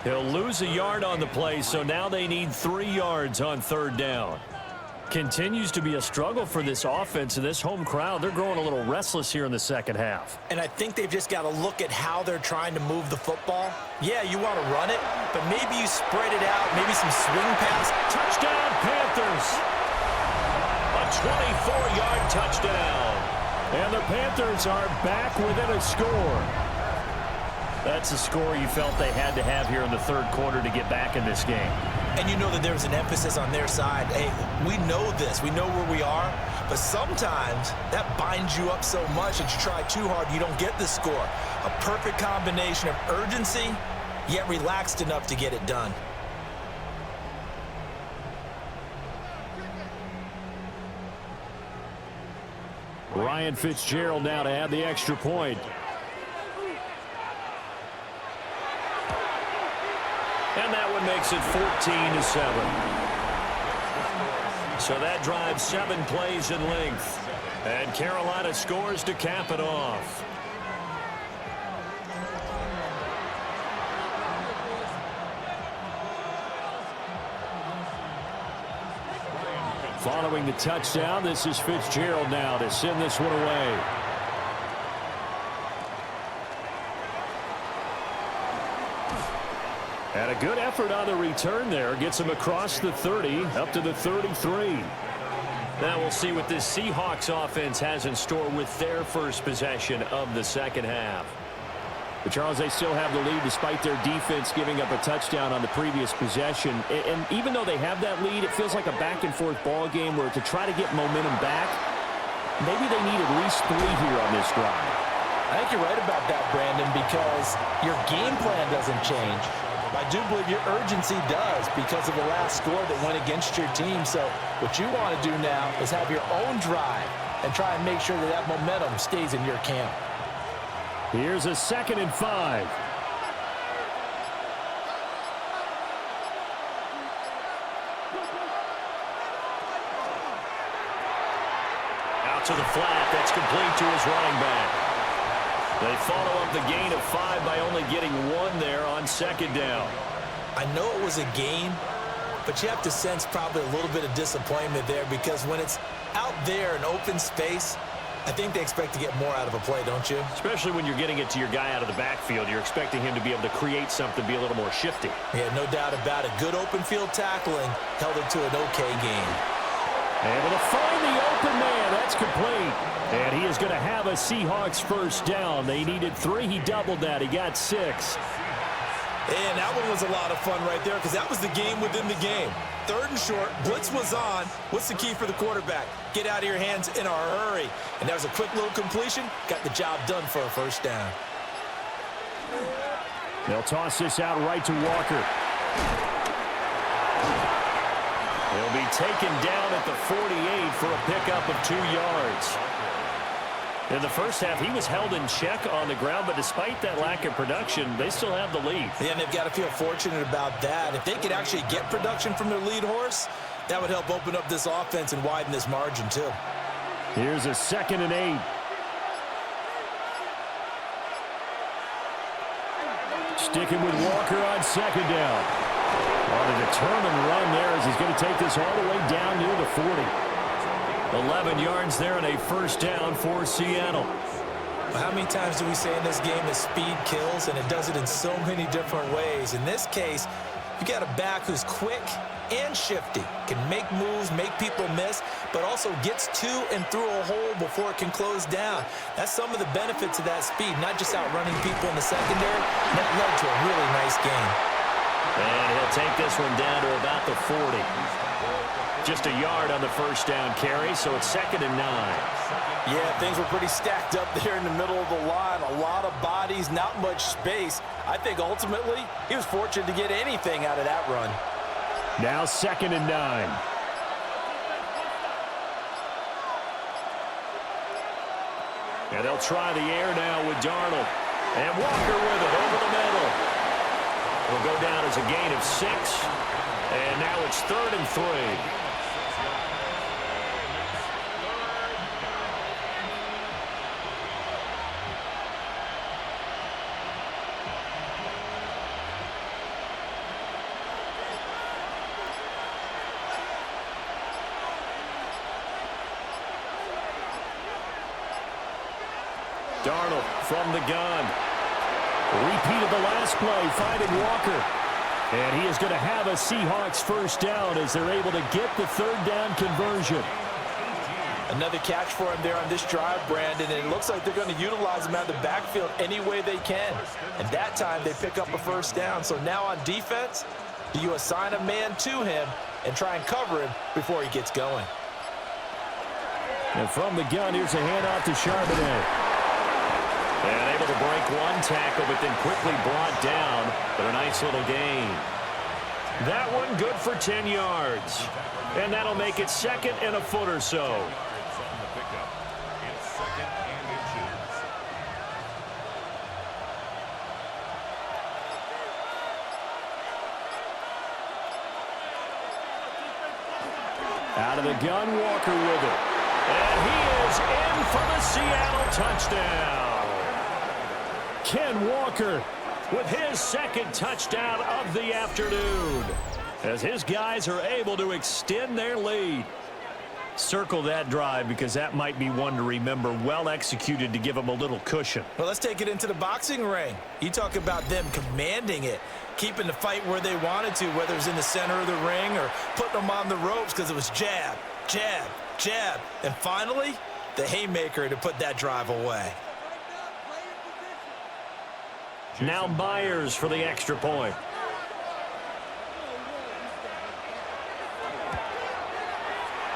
He'll lose a yard on the play, so now they need 3 yards on third down. Continues to be a struggle for this offense and this home crowd. They're growing a little restless here in the second half. And I think they've just got to look at how they're trying to move the football. Yeah, you want to run it, but maybe you spread it out, maybe some swing pass. Touchdown, Panthers! A 24-yard touchdown. And the Panthers are back within a score. That's a score you felt they had to have here in the third quarter to get back in this game. And you know that there's an emphasis on their side. Hey, we know this. We know where we are. But sometimes that binds you up so much that you try too hard, you don't get the score. A perfect combination of urgency, yet relaxed enough to get it done. Ryan Fitzgerald now to add the extra point. And that one makes it 14-7. So that drives 7 plays in length. And Carolina scores to cap it off. Following the touchdown, this is Fitzgerald now to send this one away. And a good effort on the return there. Gets him across the 30, up to the 33. Now we'll see what this Seahawks offense has in store with their first possession of the second half. But Charles, they still have the lead despite their defense giving up a touchdown on the previous possession. And even though they have that lead, it feels like a back-and-forth ball game where to try to get momentum back, maybe they need at least 3 here on this drive. I think you're right about that, Brandon, because your game plan doesn't change. I do believe your urgency does because of the last score that went against your team. So what you want to do now is have your own drive and try and make sure that that momentum stays in your camp. Here's a 2nd and 5. Out to the flat. That's complete to his running back. They follow up the gain of 5 by only getting 1 there on 2nd down. I know it was a gain, but you have to sense probably a little bit of disappointment there because when it's out there in open space, I think they expect to get more out of a play, don't you? Especially when you're getting it to your guy out of the backfield. You're expecting him to be able to create something, be a little more shifty. Yeah, no doubt about it. Good open field tackling held it to an okay game. Able to find the open man. That's complete. And he is going to have a Seahawks first down. They needed 3. He doubled that. He got 6. And that one was a lot of fun right there because that was the game within the game. 3rd and short. Blitz was on. What's the key for the quarterback? Get out of your hands in a hurry. And that was a quick little completion. Got the job done for a first down. They'll toss this out right to Walker. He'll be taken down at the 48 for a pickup of 2 yards. In the first half, he was held in check on the ground, but despite that lack of production, they still have the lead. Yeah, and they've got to feel fortunate about that. If they could actually get production from their lead horse, that would help open up this offense and widen this margin, too. Here's a 2nd and 8. Sticking with Walker on 2nd down. On a determined run there as he's going to take this all the way down near the 40. 11 yards there and a first down for Seattle. How many times do we say in this game that speed kills, and it does it in so many different ways? In this case, you got a back who's quick and shifty, can make moves, make people miss, but also gets to and through a hole before it can close down. That's some of the benefits of that speed, not just outrunning people in the secondary. That led to a really nice game. And he'll take this one down to about the 40. just a yard on the first down carry, so it's 2nd and 9. Yeah, things were pretty stacked up there in the middle of the line. A lot of bodies, not much space. I think ultimately he was fortunate to get anything out of that run. Now 2nd and 9. And they'll try the air now with Darnold. And Walker with it over the middle. Will go down as a gain of 6. And now it's 3rd and 3. Darnold from the gun. Repeat of the last play, finding Walker. And he is going to have a Seahawks first down as they're able to get the 3rd down conversion. Another catch for him there on this drive, Brandon, and it looks like they're going to utilize him out of the backfield any way they can. And that time they pick up a first down. So now on defense, do you assign a man to him and try and cover him before he gets going? And from the gun, here's a handoff to Charbonnet. And able to break one tackle, but then quickly brought down. But a nice little gain. That one good for 10 yards. And that'll make it 2nd and a foot or so. It's 2nd and inches. Out of the gun, Walker with it. And he is in for the Seattle touchdown. Ken Walker with his 2nd touchdown of the afternoon as his guys are able to extend their lead. Circle that drive because that might be one to remember. Well executed to give them a little cushion. Well, let's take it into the boxing ring. You talk about them commanding it, keeping the fight where they wanted to, whether it was in the center of the ring or putting them on the ropes because it was jab, jab, jab. And finally, the haymaker to put that drive away. Now Myers for the extra point.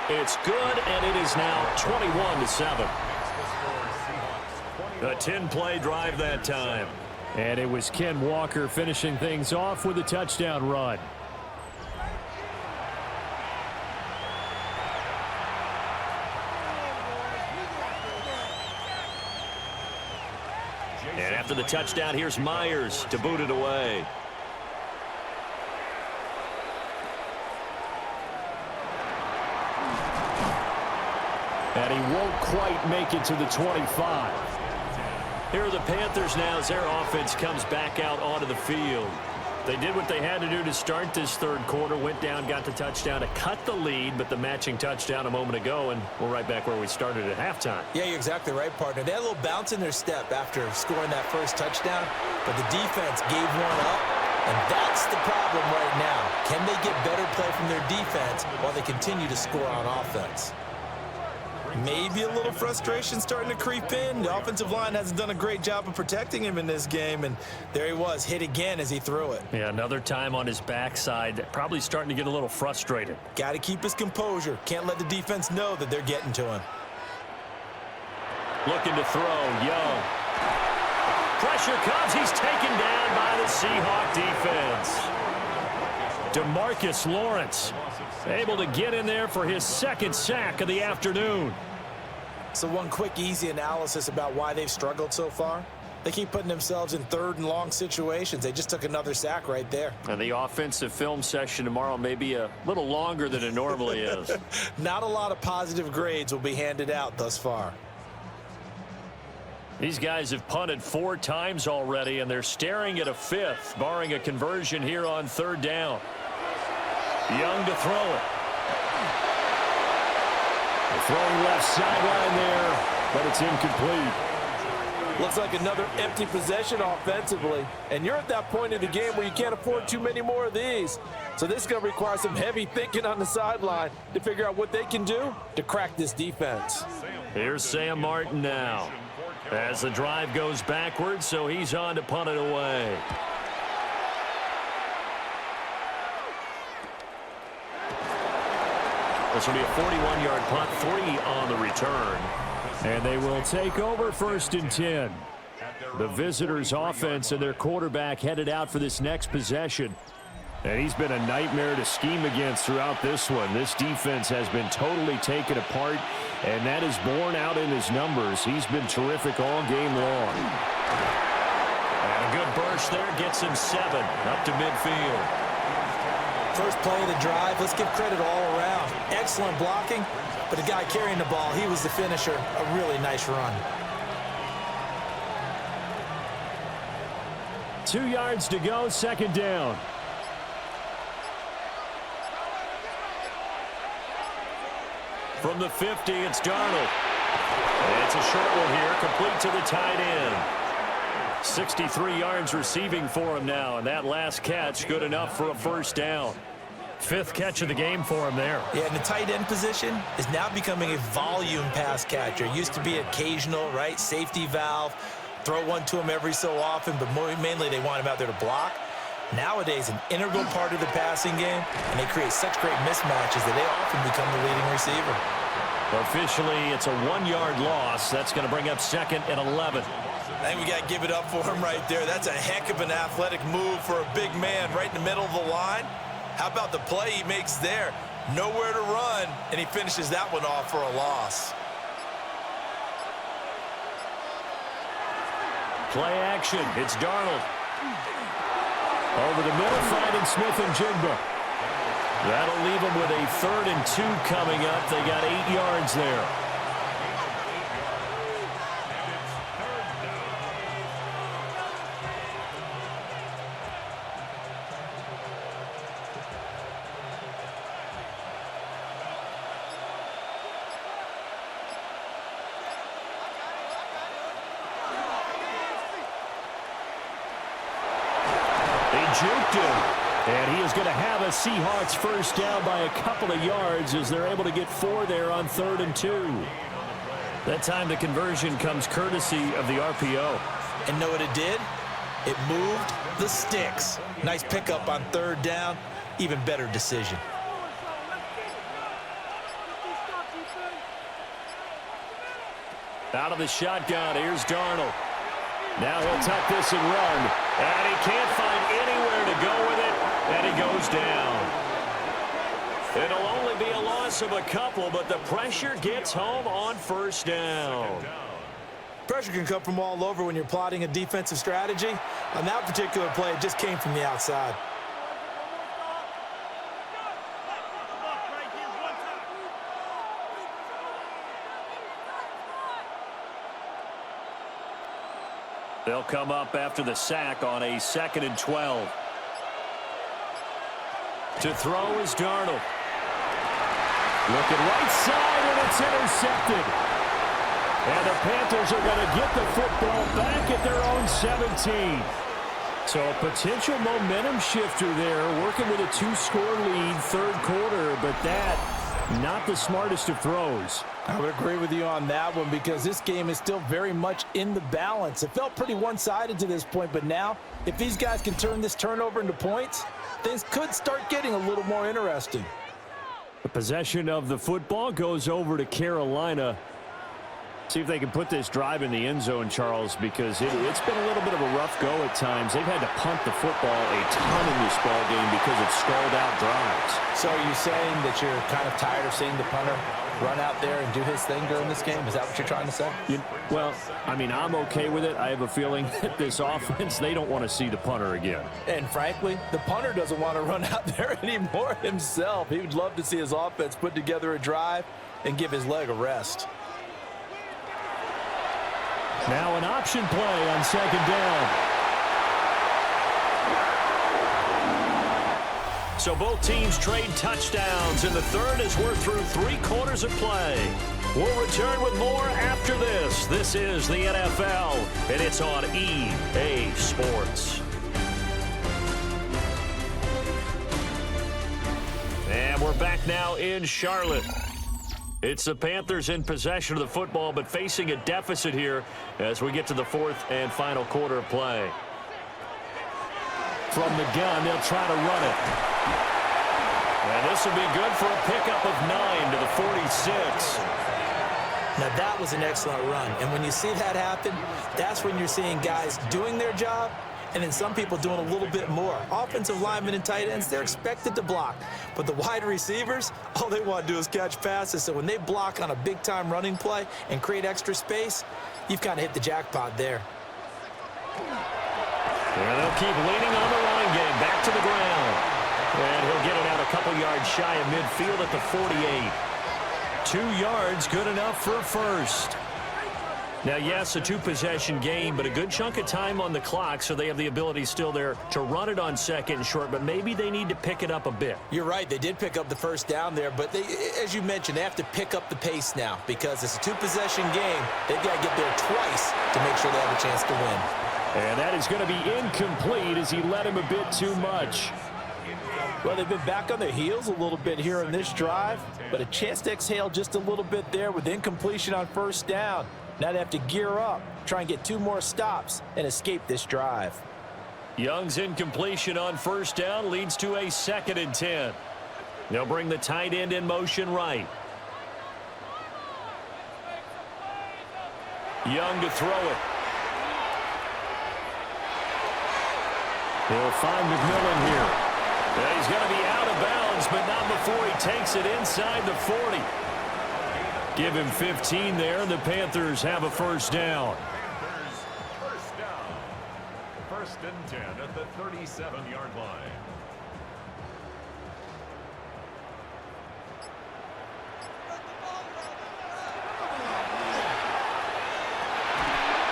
It's good, and it is now 21-7. A 10-play drive that time. And it was Ken Walker finishing things off with a touchdown run. And after the touchdown, here's Myers to boot it away. And he won't quite make it to the 25. Here are the Panthers now as their offense comes back out onto the field. They did what they had to do to start this 3rd quarter, went down, got the touchdown to cut the lead, but the matching touchdown a moment ago, and we're right back where we started at halftime. Yeah, you're exactly right, partner. They had a little bounce in their step after scoring that first touchdown, but the defense gave one up, and that's the problem right now. Can they get better play from their defense while they continue to score on offense? Maybe a little frustration starting to creep in. The offensive line hasn't done a great job of protecting him in this game, and there he was, hit again as he threw it. Yeah, another time on his backside, probably starting to get a little frustrated. Got to keep his composure. Can't let the defense know that they're getting to him. Looking to throw, Young. Pressure comes, he's taken down by the Seahawk defense. DeMarcus Lawrence able to get in there for his 2nd sack of the afternoon. So one quick, easy analysis about why they've struggled so far. They keep putting themselves in 3rd and long situations. They just took another sack right there. And the offensive film session tomorrow may be a little longer than it normally is. Not a lot of positive grades will be handed out thus far. These guys have punted 4 times already, and they're staring at a 5th, barring a conversion here on 3rd down. Young to throw it. They're throwing left sideline there, but it's incomplete. Looks like another empty possession offensively, and you're at that point in the game where you can't afford too many more of these. So this is going to require some heavy thinking on the sideline to figure out what they can do to crack this defense. Here's Sam Martin now as the drive goes backwards, so he's on to punt it away. This will be a 41-yard punt, 3 on the return. And they will take over 1st and 10. The visitors' offense and their quarterback headed out for this next possession. And he's been a nightmare to scheme against throughout this one. This defense has been totally taken apart, and that is borne out in his numbers. He's been terrific all game long. And a good burst there gets him 7 up to midfield. First play of the drive, let's give credit all around. Excellent blocking, but the guy carrying the ball, he was the finisher. A really nice run. 2 yards to go, 2nd down. From the 50, it's Darnold. And it's a short one here, complete to the tight end. 63 yards receiving for him now, and that last catch good enough for a 1st down. 5th catch of the game for him there. Yeah, and the tight end position is now becoming a volume pass catcher. Used to be occasional, right? Safety valve. Throw one to him every so often, but mainly they want him out there to block. Nowadays, an integral part of the passing game, and they create such great mismatches that they often become the leading receiver. Officially, it's a 1-yard loss. That's going to bring up 2nd and 11. I think we got to give it up for him right there. That's a heck of an athletic move for a big man right in the middle of the line. How about the play he makes there? Nowhere to run, and he finishes that one off for a loss. Play action. It's Darnold. Over the middle, finding Smith and Jigba. That'll leave them with a 3rd and 2 coming up. They got 8 yards there. Juked him. And he is going to have a Seahawks 1st down by a couple of yards as they're able to get 4 there on 3rd and 2. That time the conversion comes courtesy of the RPO. And know what it did? It moved the sticks. Nice pickup on 3rd down. Even better decision. Out of the shotgun, here's Darnold. Now he'll tuck this and run. And he can't find anywhere to go with it. And he goes down. It'll only be a loss of a couple, but the pressure gets home on 1st down. Pressure can come from all over when you're plotting a defensive strategy. On that particular play, it just came from the outside. They'll come up after the sack on a 2nd and 12. To throw is Darnold. Looking right side, and it's intercepted. And the Panthers are going to get the football back at their own 17. So a potential momentum shifter there, working with a 2-score lead, 3rd quarter, but that not the smartest of throws. I would agree with you on that one because this game is still very much in the balance. It felt pretty one-sided to this point, but now if these guys can turn this turnover into points, things could start getting a little more interesting. The possession of the football goes over to Carolina. See if they can put this drive in the end zone, Charles, because it's been a little bit of a rough go at times. They've had to punt the football a ton in this ball game because it's stalled out drives. So are you saying that you're kind of tired of seeing the punter run out there and do his thing during this game? Is that what you're trying to say? Well, I mean, I'm okay with it. I have a feeling that this offense, they don't want to see the punter again. And frankly, the punter doesn't want to run out there anymore himself. He would love to see his offense put together a drive and give his leg a rest. Now an option play on 2nd down. So both teams trade touchdowns in the 3rd as we're through 3 quarters of play. We'll return with more after this. This is the NFL, and it's on EA Sports. And we're back now in Charlotte. It's the Panthers in possession of the football, but facing a deficit here as we get to the 4th and final quarter of play. From the gun, they'll try to run it. And this will be good for a pickup of 9 to the 46. Now, that was an excellent run. And when you see that happen, that's when you're seeing guys doing their job and then some people doing a little bit more. Offensive linemen and tight ends, they're expected to block. But the wide receivers, all they want to do is catch passes. So when they block on a big-time running play and create extra space, you've kind of hit the jackpot there. And they'll keep leaning on the running game. Back to the ground. And he'll get it out a couple yards shy of midfield at the 48. 2 yards, good enough for a first. Now, yes, a two-possession game, but a good chunk of time on the clock, so they have the ability still there to run it on second and short, but maybe they need to pick it up a bit. You're right. They did pick up the first down there, but they, as you mentioned, they have to pick up the pace now because it's a two-possession game. They've got to get there twice to make sure they have a chance to win. And that is going to be incomplete as he led him a bit too much. Well, they've been back on their heels a little bit here on this drive, but a chance to exhale just a little bit there with incompletion on first down. Now they have to gear up, try and get 2 more stops, and escape this drive. Young's incompletion on first down leads to a 2nd and 10. They'll bring the tight end in motion right. Young to throw it. He'll find McMillan here. And he's going to be out of bounds, but not before he takes it inside the 40. Give him 15 there, and the Panthers have a first down. Panthers first down. 1st and 10 at the 37-yard line.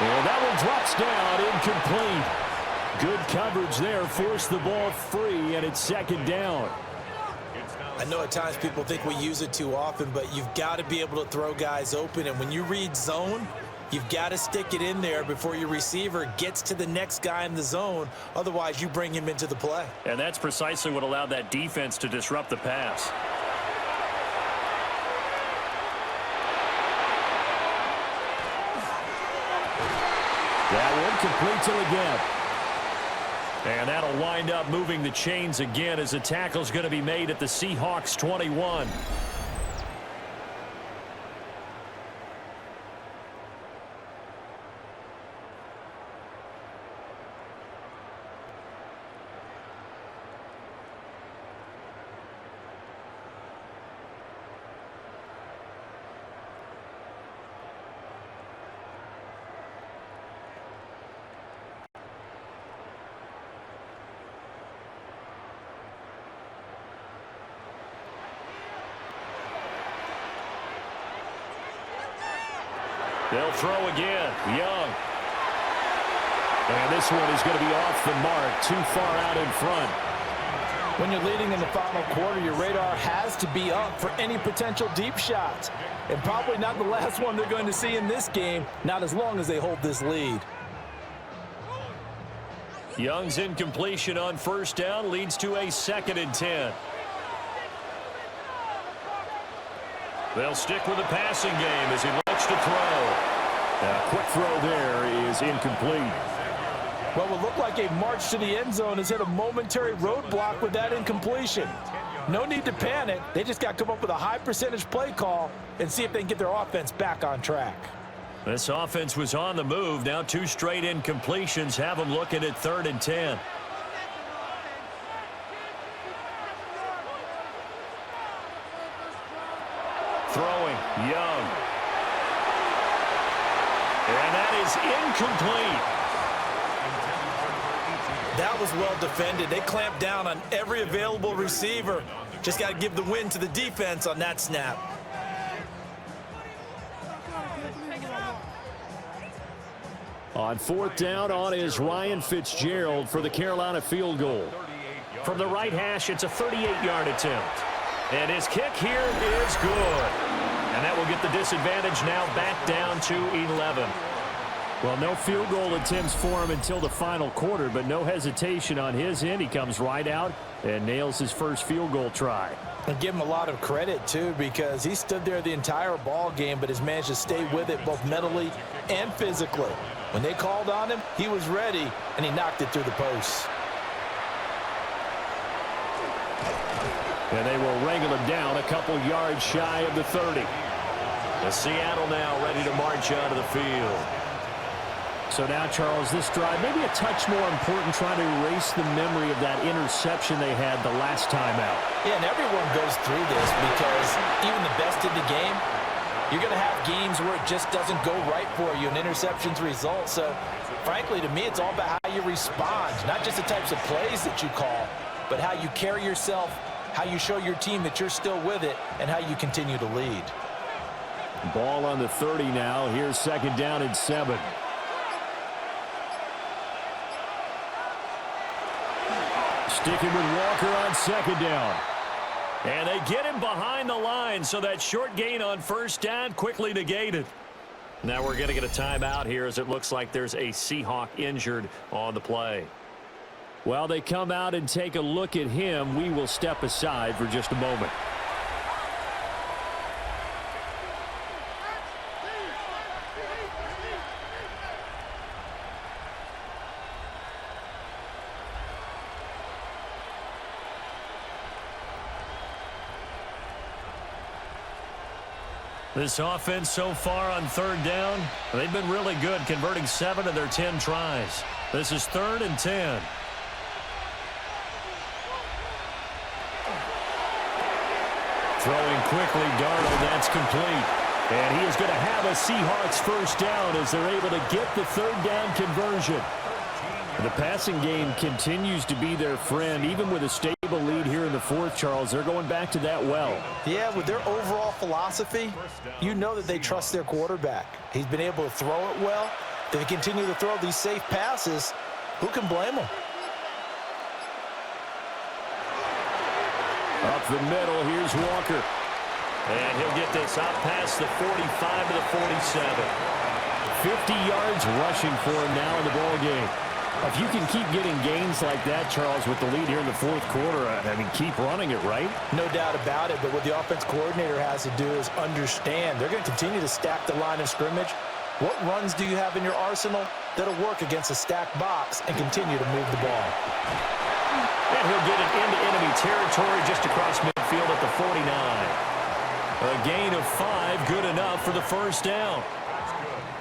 And that one drops down, incomplete. Good coverage there, forced the ball free, and it's 2nd down. I know at times people think we use it too often, but you've got to be able to throw guys open. And when you read zone, you've got to stick it in there before your receiver gets to the next guy in the zone. Otherwise, you bring him into the play. And that's precisely what allowed that defense to disrupt the pass. That one complete to the gap. And that'll wind up moving the chains again as the tackle's going to be made at the Seahawks 21. They'll throw again. Young. And this one is going to be off the mark, too far out in front. When you're leading in the final quarter, your radar has to be up for any potential deep shots. And probably not the last one they're going to see in this game, not as long as they hold this lead. Young's incompletion on first down leads to a 2nd and 10. They'll stick with the passing game as he looks to throw. A quick throw there is incomplete. What would look like a march to the end zone has hit a momentary roadblock with that incompletion. No need to panic. They just got to come up with a high percentage play call and see if they can get their offense back on track. This offense was on the move. Now 2 straight incompletions have them looking at 3rd and 10. Throwing, Young. And that is incomplete. That was well defended. They clamped down on every available receiver. Just got to give the win to the defense on that snap. On 4th down on is Ryan Fitzgerald for the Carolina field goal. From the right hash, it's a 38-yard attempt. And his kick here is good. And that will get the disadvantage now back down to 11. Well, no field goal attempts for him until the final quarter, but no hesitation on his end. He comes right out and nails his first field goal try. And give him a lot of credit, too, because he stood there the entire ball game, but has managed to stay with it both mentally and physically. When they called on him, he was ready, and he knocked it through the posts. And they will wrangle him down a couple yards shy of the 30. The Seattle now ready to march out of the field. So now, Charles, this drive maybe a touch more important, trying to erase the memory of that interception they had the last time out. Yeah, and everyone goes through this because even the best in the game, you're going to have games where it just doesn't go right for you, and interceptions result. So, frankly, to me, it's all about how you respond, not just the types of plays that you call, but how you carry yourself, how you show your team that you're still with it, and how you continue to lead. Ball on the 30 now. Here's 2nd down and 7. Sticking with Walker on 2nd down. And they get him behind the line, so that short gain on 1st down quickly negated. Now we're going to get a timeout here as it looks like there's a Seahawk injured on the play. While they come out and take a look at him, we will step aside for just a moment. This offense so far on 3rd down, they've been really good, converting 7 of their 10 tries. This is 3rd and 10. Throwing quickly, Darnold, that's complete. And he is going to have a Seahawks 1st down as they're able to get the 3rd down conversion. The passing game continues to be their friend, even with a stable lead here in the 4th, Charles. They're going back to that well. Yeah, with their overall philosophy, you know that they trust their quarterback. He's been able to throw it well. They continue to throw these safe passes. Who can blame them? Up the middle, here's Walker. And he'll get this out past the 45 to the 47. 50 yards rushing for him now in the ball game. If you can keep getting gains like that, Charles, with the lead here in the 4th quarter, I mean, keep running it, right? No doubt about it, but what the offense coordinator has to do is understand. They're going to continue to stack the line of scrimmage. What runs do you have in your arsenal that'll work against a stacked box and continue to move the ball? And he'll get it into enemy territory just across midfield at the 49. A gain of 5, good enough for the 1st down.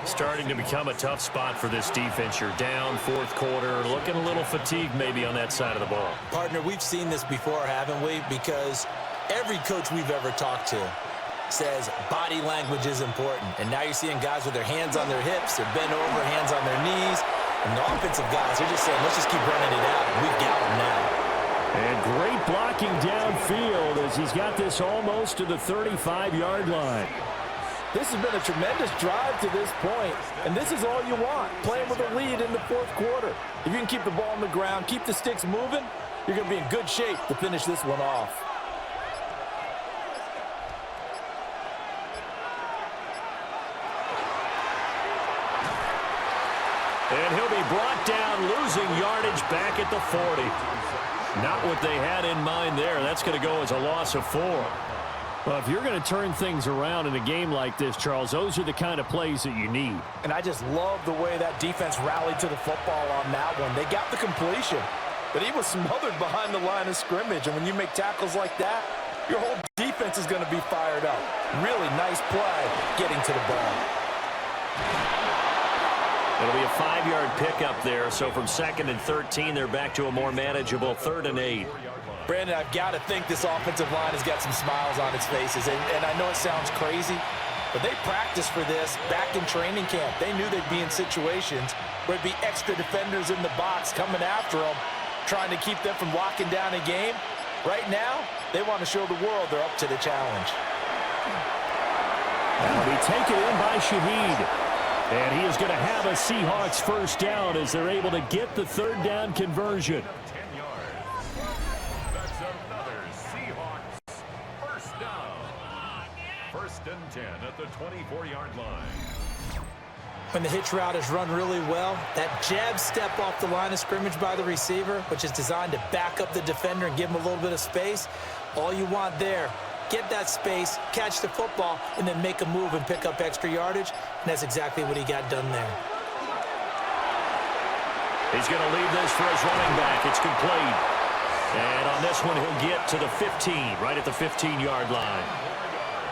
Starting to become a tough spot for this defense. You're down 4th quarter, looking a little fatigued maybe on that side of the ball. Partner, we've seen this before, haven't we? Because every coach we've ever talked to says body language is important. And now you're seeing guys with their hands on their hips, they're bent over, hands on their knees. And the offensive guys, they're just saying, let's just keep running it out. We've got them now. And great blocking downfield as he's got this almost to the 35-yard line. This has been a tremendous drive to this point, and this is all you want, playing with a lead in the 4th quarter. If you can keep the ball on the ground, keep the sticks moving, you're going to be in good shape to finish this one off. And he'll be brought down, losing yardage back at the 40. Not what they had in mind there. That's going to go as a loss of 4. Well, if you're going to turn things around in a game like this, Charles, those are the kind of plays that you need. And I just love the way that defense rallied to the football on that one. They got the completion, but he was smothered behind the line of scrimmage. And when you make tackles like that, your whole defense is going to be fired up. Really nice play getting to the ball. It'll be a 5-yard pickup there. So from 2nd and 13, they're back to a more manageable 3rd and 8. Brandon, I've got to think this offensive line has got some smiles on its faces. And I know it sounds crazy, but they practiced for this back in training camp. They knew they'd be in situations where it'd be extra defenders in the box coming after them, trying to keep them from locking down a game. Right now, they want to show the world they're up to the challenge. That'll be taken in by Shaheed. And he is going to have a Seahawks 1st down as they're able to get the 3rd down conversion. And 10 at the 24-yard line. When the hitch route is run really well, that jab step off the line of scrimmage by the receiver, which is designed to back up the defender and give him a little bit of space, all you want there, get that space, catch the football, and then make a move and pick up extra yardage, and that's exactly what he got done there. He's going to leave this for his running back. It's complete. And on this one, he'll get to the 15, right at the 15-yard line.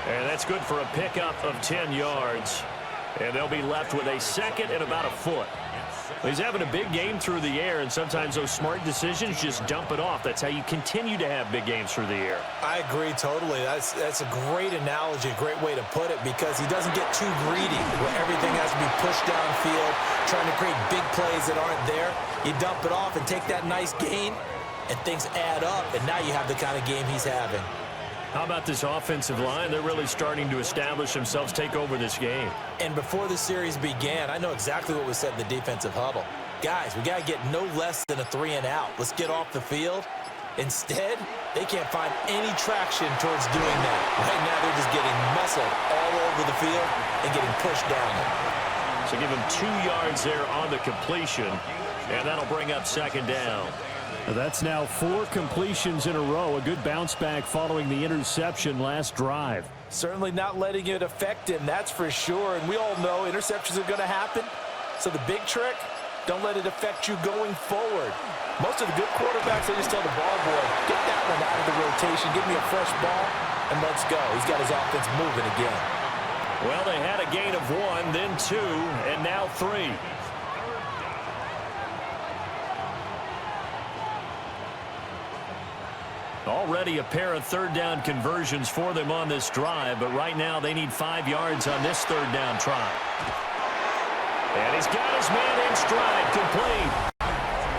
And that's good for a pickup of 10 yards. And they'll be left with a second and about a foot. He's having a big game through the air, and sometimes those smart decisions just dump it off. That's how you continue to have big games through the air. I agree totally. That's a great analogy, a great way to put it, because he doesn't get too greedy where everything has to be pushed downfield, trying to create big plays that aren't there. You dump it off and take that nice gain, and things add up, and now you have the kind of game he's having. How about this offensive line? They're really starting to establish themselves, take over this game. And before the series began, I know exactly what was said in the defensive huddle. Guys, we got to get no less than a 3-and-out. Let's get off the field. Instead, they can't find any traction towards doing that. Right now, they're just getting muscled all over the field and getting pushed down there. So give him 2 yards there on the completion, and that'll bring up second down. That's now 4 completions in a row. A good bounce back following the interception last drive. Certainly not letting it affect him, that's for sure. And we all know interceptions are going to happen. So the big trick, don't let it affect you going forward. Most of the good quarterbacks, they just tell the ball boy, get that one out of the rotation, give me a fresh ball, and let's go. He's got his offense moving again. Well, they had a gain of 1, then 2, and now 3. Already a pair of third-down conversions for them on this drive, but right now they need 5 yards on this third-down try. And he's got his man in stride, complete.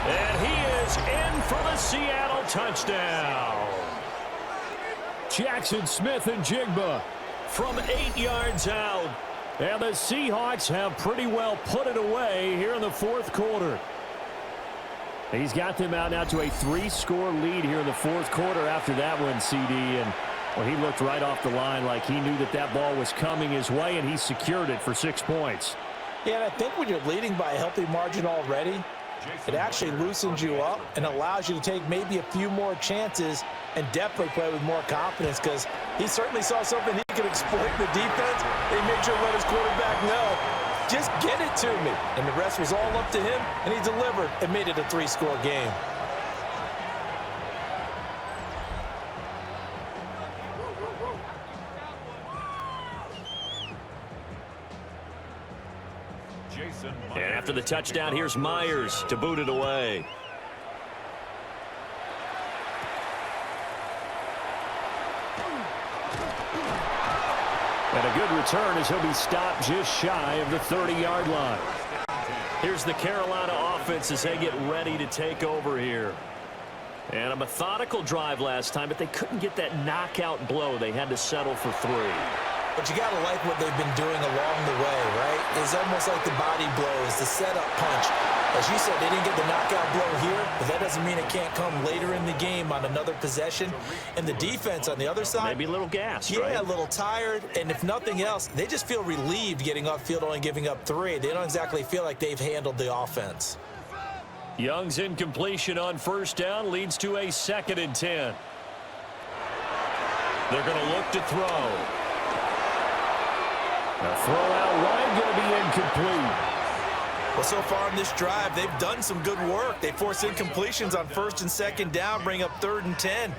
And he is in for the Seattle touchdown. Jackson Smith and Jigba From 8 yards out. And the Seahawks have pretty well put it away here in the fourth quarter. He's got them out now to a 3-score lead here in the fourth quarter after that one, CD. And well, he looked right off the line like he knew that that ball was coming his way, and he secured it for 6 points. Yeah, and I think when you're leading by a healthy margin already, it actually loosens you up and allows you to take maybe a few more chances and definitely play with more confidence, because he certainly saw something he could exploit in the defense. He made sure to let his quarterback know, just get it to me. And the rest was all up to him, and he delivered and made it a 3-score game. And after the touchdown, here's Myers to boot it away. And a good return as he'll be stopped just shy of the 30-yard line. Here's the Carolina offense as they get ready to take over here. And a methodical drive last time, but they couldn't get that knockout blow. They had to settle for 3. But you got to like what they've been doing along the way, right? It's almost like the body blows, the setup punch. As you said, they didn't get the knockout blow here, but that doesn't mean it can't come later in the game on another possession. And the defense on the other side, maybe a little gassed, yeah, right? a little tired. And if nothing else, they just feel relieved getting upfield, only giving up 3. They don't exactly feel like they've handled the offense. Young's incompletion on first down leads to a 2nd and 10. They're going to look to throw. The throw out wide going to be incomplete. Well, so far in this drive, they've done some good work. They force incompletions on 1st and 2nd down, bring up 3rd and 10.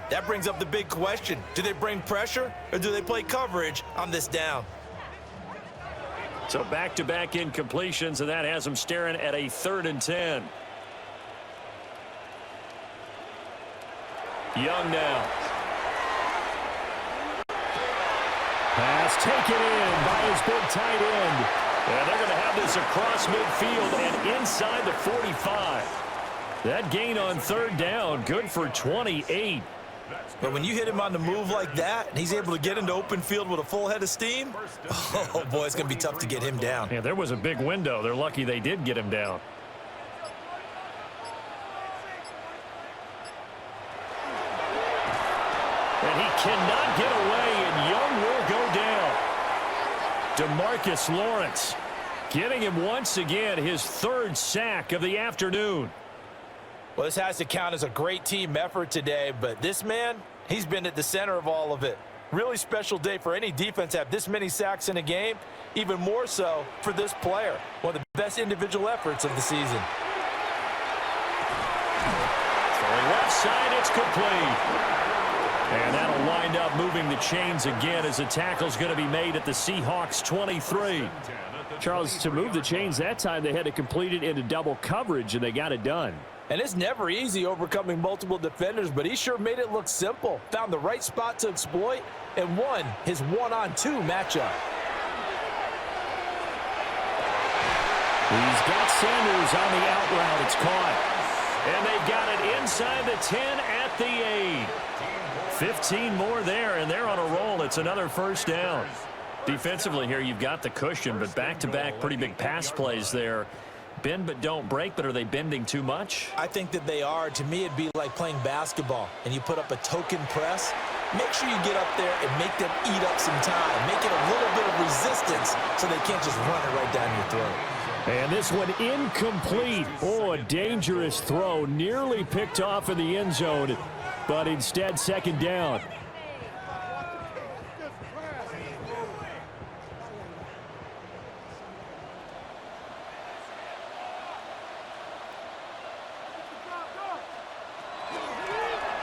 That brings up the big question. Do they bring pressure, or do they play coverage on this down? So back-to-back incompletions, and that has them staring at a 3rd and 10. Young now. Pass taken in by his big tight end. And they're going to have this across midfield and inside the 45. That gain on 3rd down, good for 28. But when you hit him on the move like that, and he's able to get into open field with a full head of steam, oh, boy, it's going to be tough to get him down. Yeah, there was a big window. They're lucky they did get him down. And he cannot get away, and Young will go down. DeMarcus Lawrence getting him once again his 3rd sack of the afternoon. Well, this has to count as a great team effort today, but this man, he's been at the center of all of it. Really special day for any defense to have this many sacks in a game, even more so for this player. One of the best individual efforts of the season. Throwing well. left side. It's complete. And that'll wind up moving the chains again as the tackle's going to be made at the Seahawks 23. Charles, to move the chains that time, they had to complete it into double coverage, and they got it done. And it's never easy overcoming multiple defenders, but he sure made it look simple. Found the right spot to exploit and won his one-on-two matchup. He's got Sanders on the out route. It's caught. And they've got it inside the 10 at the 8. 15 more there, and they're on a roll. It's another first down. Defensively here, you've got the cushion, but back-to-back pretty big pass plays there. Bend but don't break, but are they bending too much? I think that they are. To me, it'd be like playing basketball, and you put up a token press. Make sure you get up there and make them eat up some time. Make it a little bit of resistance so they can't just run it right down your throat. And this one incomplete. Oh, a dangerous throw. Nearly picked off in the end zone, but instead second down.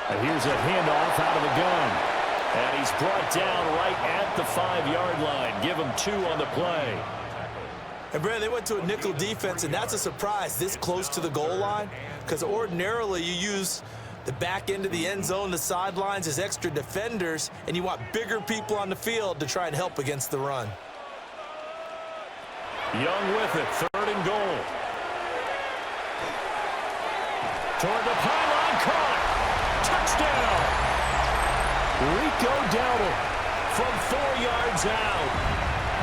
And here's a handoff out of the gun. And he's brought down right at the 5-yard line. Give him 2 on the play. And, Brad, they went to a nickel defense, and that's a surprise this close to the goal line, because ordinarily you use the back end of the end zone, the sidelines as extra defenders, and you want bigger people on the field to try and help against the run. Young with it, 3rd and goal. Toward the pylon, caught. Touchdown. Rico Dowdle from 4 yards out.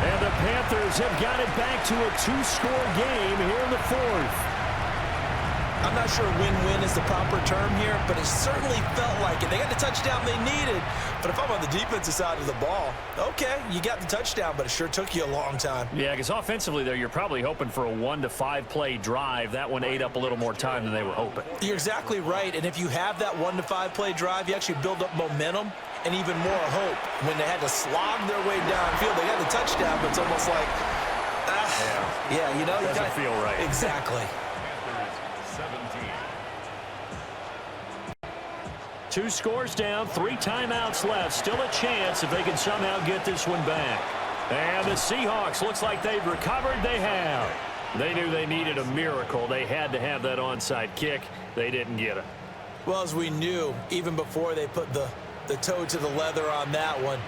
And the Panthers have got it back to a 2-score game here in the 4th. I'm not sure win-win is the proper term here, but it certainly felt like it. They got the touchdown they needed, but if I'm on the defensive side of the ball, okay, you got the touchdown, but it sure took you a long time. Yeah, because offensively there, you're probably hoping for a 1 to 5 play drive. That one ate up a little more time than they were hoping. You're exactly right, and if you have that 1 to 5 play drive, you actually build up momentum and even more hope. When they had to slog their way downfield, they got the touchdown, but it's almost like, yeah, you know, doesn't feel right. Exactly. 2 scores down, 3 timeouts left. Still a chance if they can somehow get this one back. And the Seahawks, looks like they've recovered. They have. They knew they needed a miracle. They had to have that onside kick. They didn't get it. Well, as we knew, even before they put the toe to the leather on that one,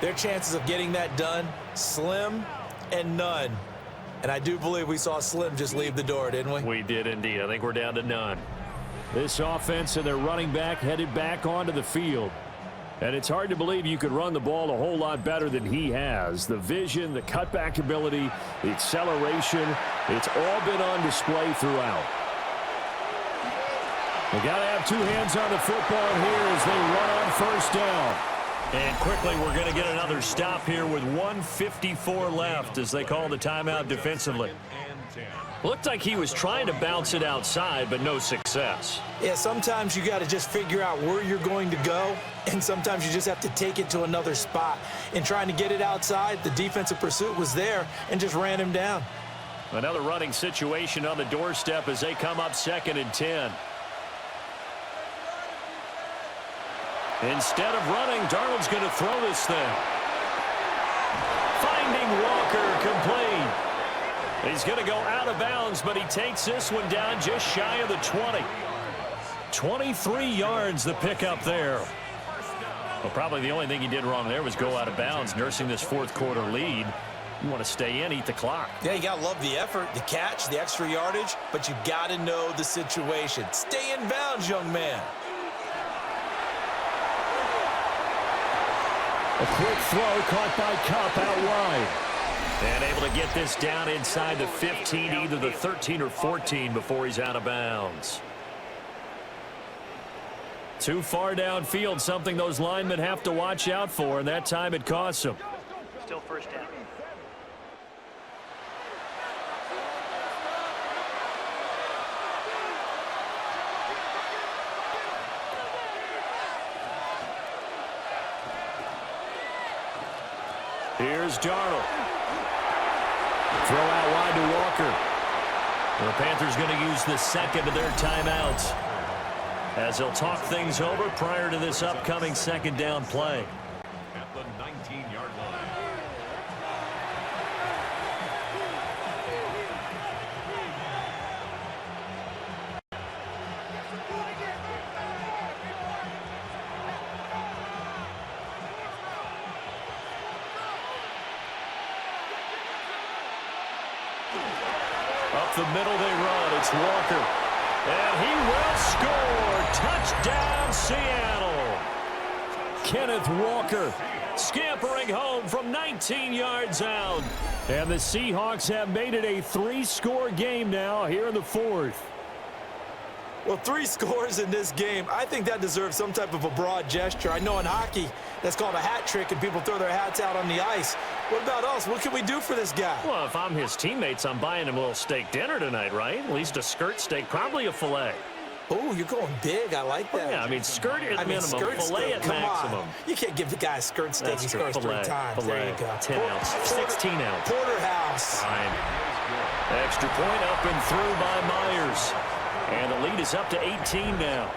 their chances of getting that done, slim and none. And I do believe we saw Slim just leave the door, didn't we? We did indeed. I think we're down to none. This offense and their running back headed back onto the field. And it's hard to believe you could run the ball a whole lot better than he has. The vision, the cutback ability, the acceleration, it's all been on display throughout. They got to have 2 hands on the football here as they run on first down. And quickly we're going to get another stop here with 1:54 left as they call the timeout defensively. Looked like he was trying to bounce it outside, but no success. Yeah, sometimes you got to just figure out where you're going to go, and sometimes you just have to take it to another spot. In trying to get it outside, the defensive pursuit was there and just ran him down. Another running situation on the doorstep as they come up 2nd and 10. Instead of running, Darnold's going to throw this thing. Finding Walker, complete. He's going to go out of bounds, but he takes this one down just shy of the 20. 23 yards the pickup there. Well, probably the only thing he did wrong there was go out of bounds, nursing this 4th quarter lead. You want to stay in, eat the clock. Yeah, you got to love the effort, the catch, the extra yardage, but you got to know the situation. Stay in bounds, young man. A quick throw caught by Kupp out wide. And able to get this down inside the 15, either the 13 or 14 before he's out of bounds. Too far downfield, something those linemen have to watch out for, and that time it costs them. Still first down. Here's Darnold. Throw out wide to Walker. The Panthers going to use the 2nd of their timeouts. as he'll talk things over prior to this upcoming second down play. At the 19-yard line. Up the middle they run. It's Walker. And he will score. Touchdown, Seattle. Kenneth Walker scampering home from 19 yards out. And the Seahawks have made it a 3-score game now here in the fourth. Well, 3 scores in this game, I think that deserves some type of a broad gesture. I know in hockey, that's called a hat trick, and people throw their hats out on the ice. What about us? What can we do for this guy? Well, if I'm his teammates, I'm buying him a little steak dinner tonight, right? At least a skirt steak, probably a filet. Oh, you're going big. I like that. Yeah, I mean, skirt at minimum, skirt filet steak. at Come maximum. on. You can't give the guy a skirt steak. That's He true. scores 3 times. Filet, There you go. 10 ounce, 16 ounce. Porterhouse. Fine. Extra point up and through by Myers. And the lead is up to 18 now.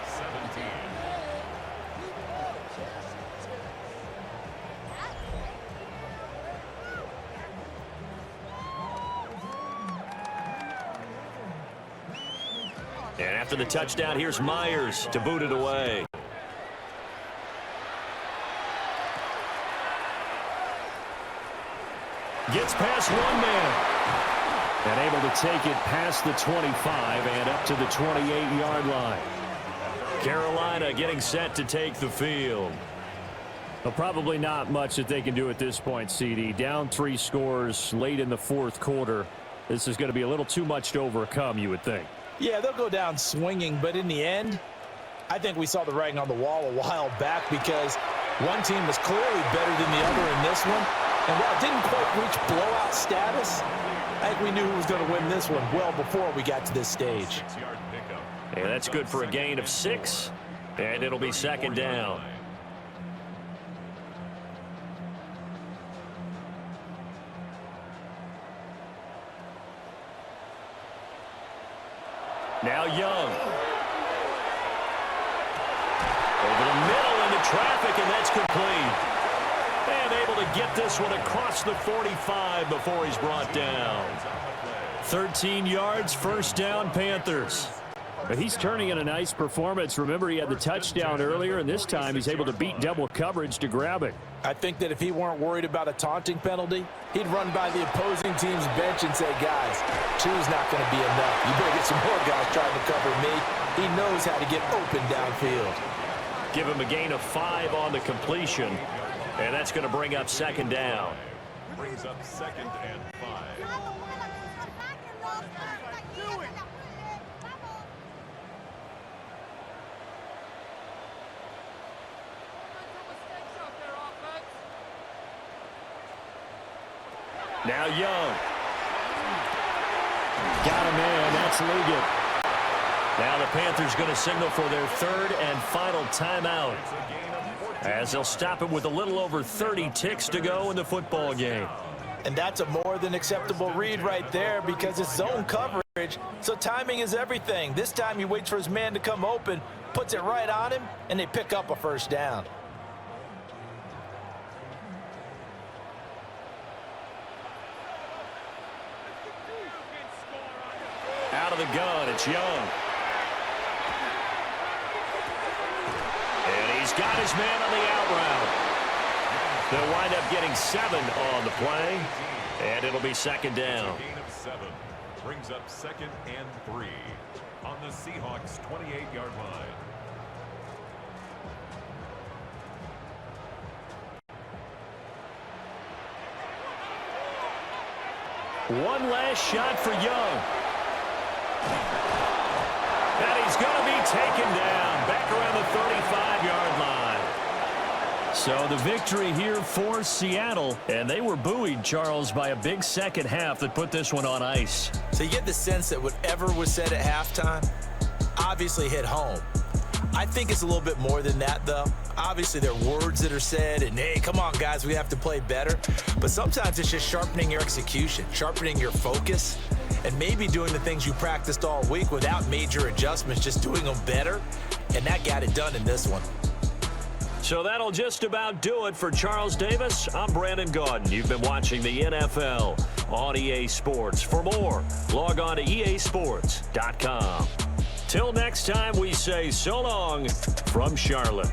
And after the touchdown, here's Myers to boot it away. Gets past one man. And able to take it past the 25 and up to the 28-yard line. Carolina getting set to take the field. Well, probably not much that they can do at this point, CD. Down 3 scores late in the fourth quarter. This is going to be a little too much to overcome, you would think. Yeah, they'll go down swinging, but in the end, I think we saw the writing on the wall a while back because one team was clearly better than the other in this one. And while it didn't quite reach blowout status, I think we knew who was going to win this one well before we got to this stage. And that's good for a gain of 6, and it'll be second down. Now Young. Over the middle into traffic, and that's complete. And able to get this one across the 45 before he's brought down. 13 yards, first down, Panthers. He's turning in a nice performance. Remember, he had the touchdown earlier, and this time he's able to beat double coverage to grab it. I think that if he weren't worried about a taunting penalty, he'd run by the opposing team's bench and say, guys, 2's not going to be enough. You better get some more guys trying to cover me. He knows how to get open downfield. Give him a gain of 5 on the completion, and that's going to bring up second down. Brings up second and 5. Now Young. Got him in. That's Liggett. Now the Panthers going to signal for their third and final timeout, as they'll stop it with a little over 30 ticks to go in the football game. And that's a more than acceptable read right there because it's zone coverage, so timing is everything. This time he waits for his man to come open, puts it right on him, and they pick up a first down. Out of the gun, it's Young. And he's got his man on the out route. They'll wind up getting 7 on the play, and it'll be second down. Gain of 7 brings up second and 3 on the Seahawks 28-yard line. One last shot for Young. And he's going to be taken down back around the 35-yard line. So the victory here for Seattle. And they were buoyed, Charles, by a big second half that put this one on ice. So you get the sense that whatever was said at halftime obviously hit home. I think it's a little bit more than that, though. Obviously, there are words that are said, and, hey, come on, guys, we have to play better. But sometimes it's just sharpening your execution, sharpening your focus, and maybe doing the things you practiced all week without major adjustments, just doing them better. and that got it done in this one. So that'll just about do it for Charles Davis. I'm Brandon Gaudin. You've been watching the NFL on EA Sports. For more, log on to easports.com. Till next time, we say so long from Charlotte.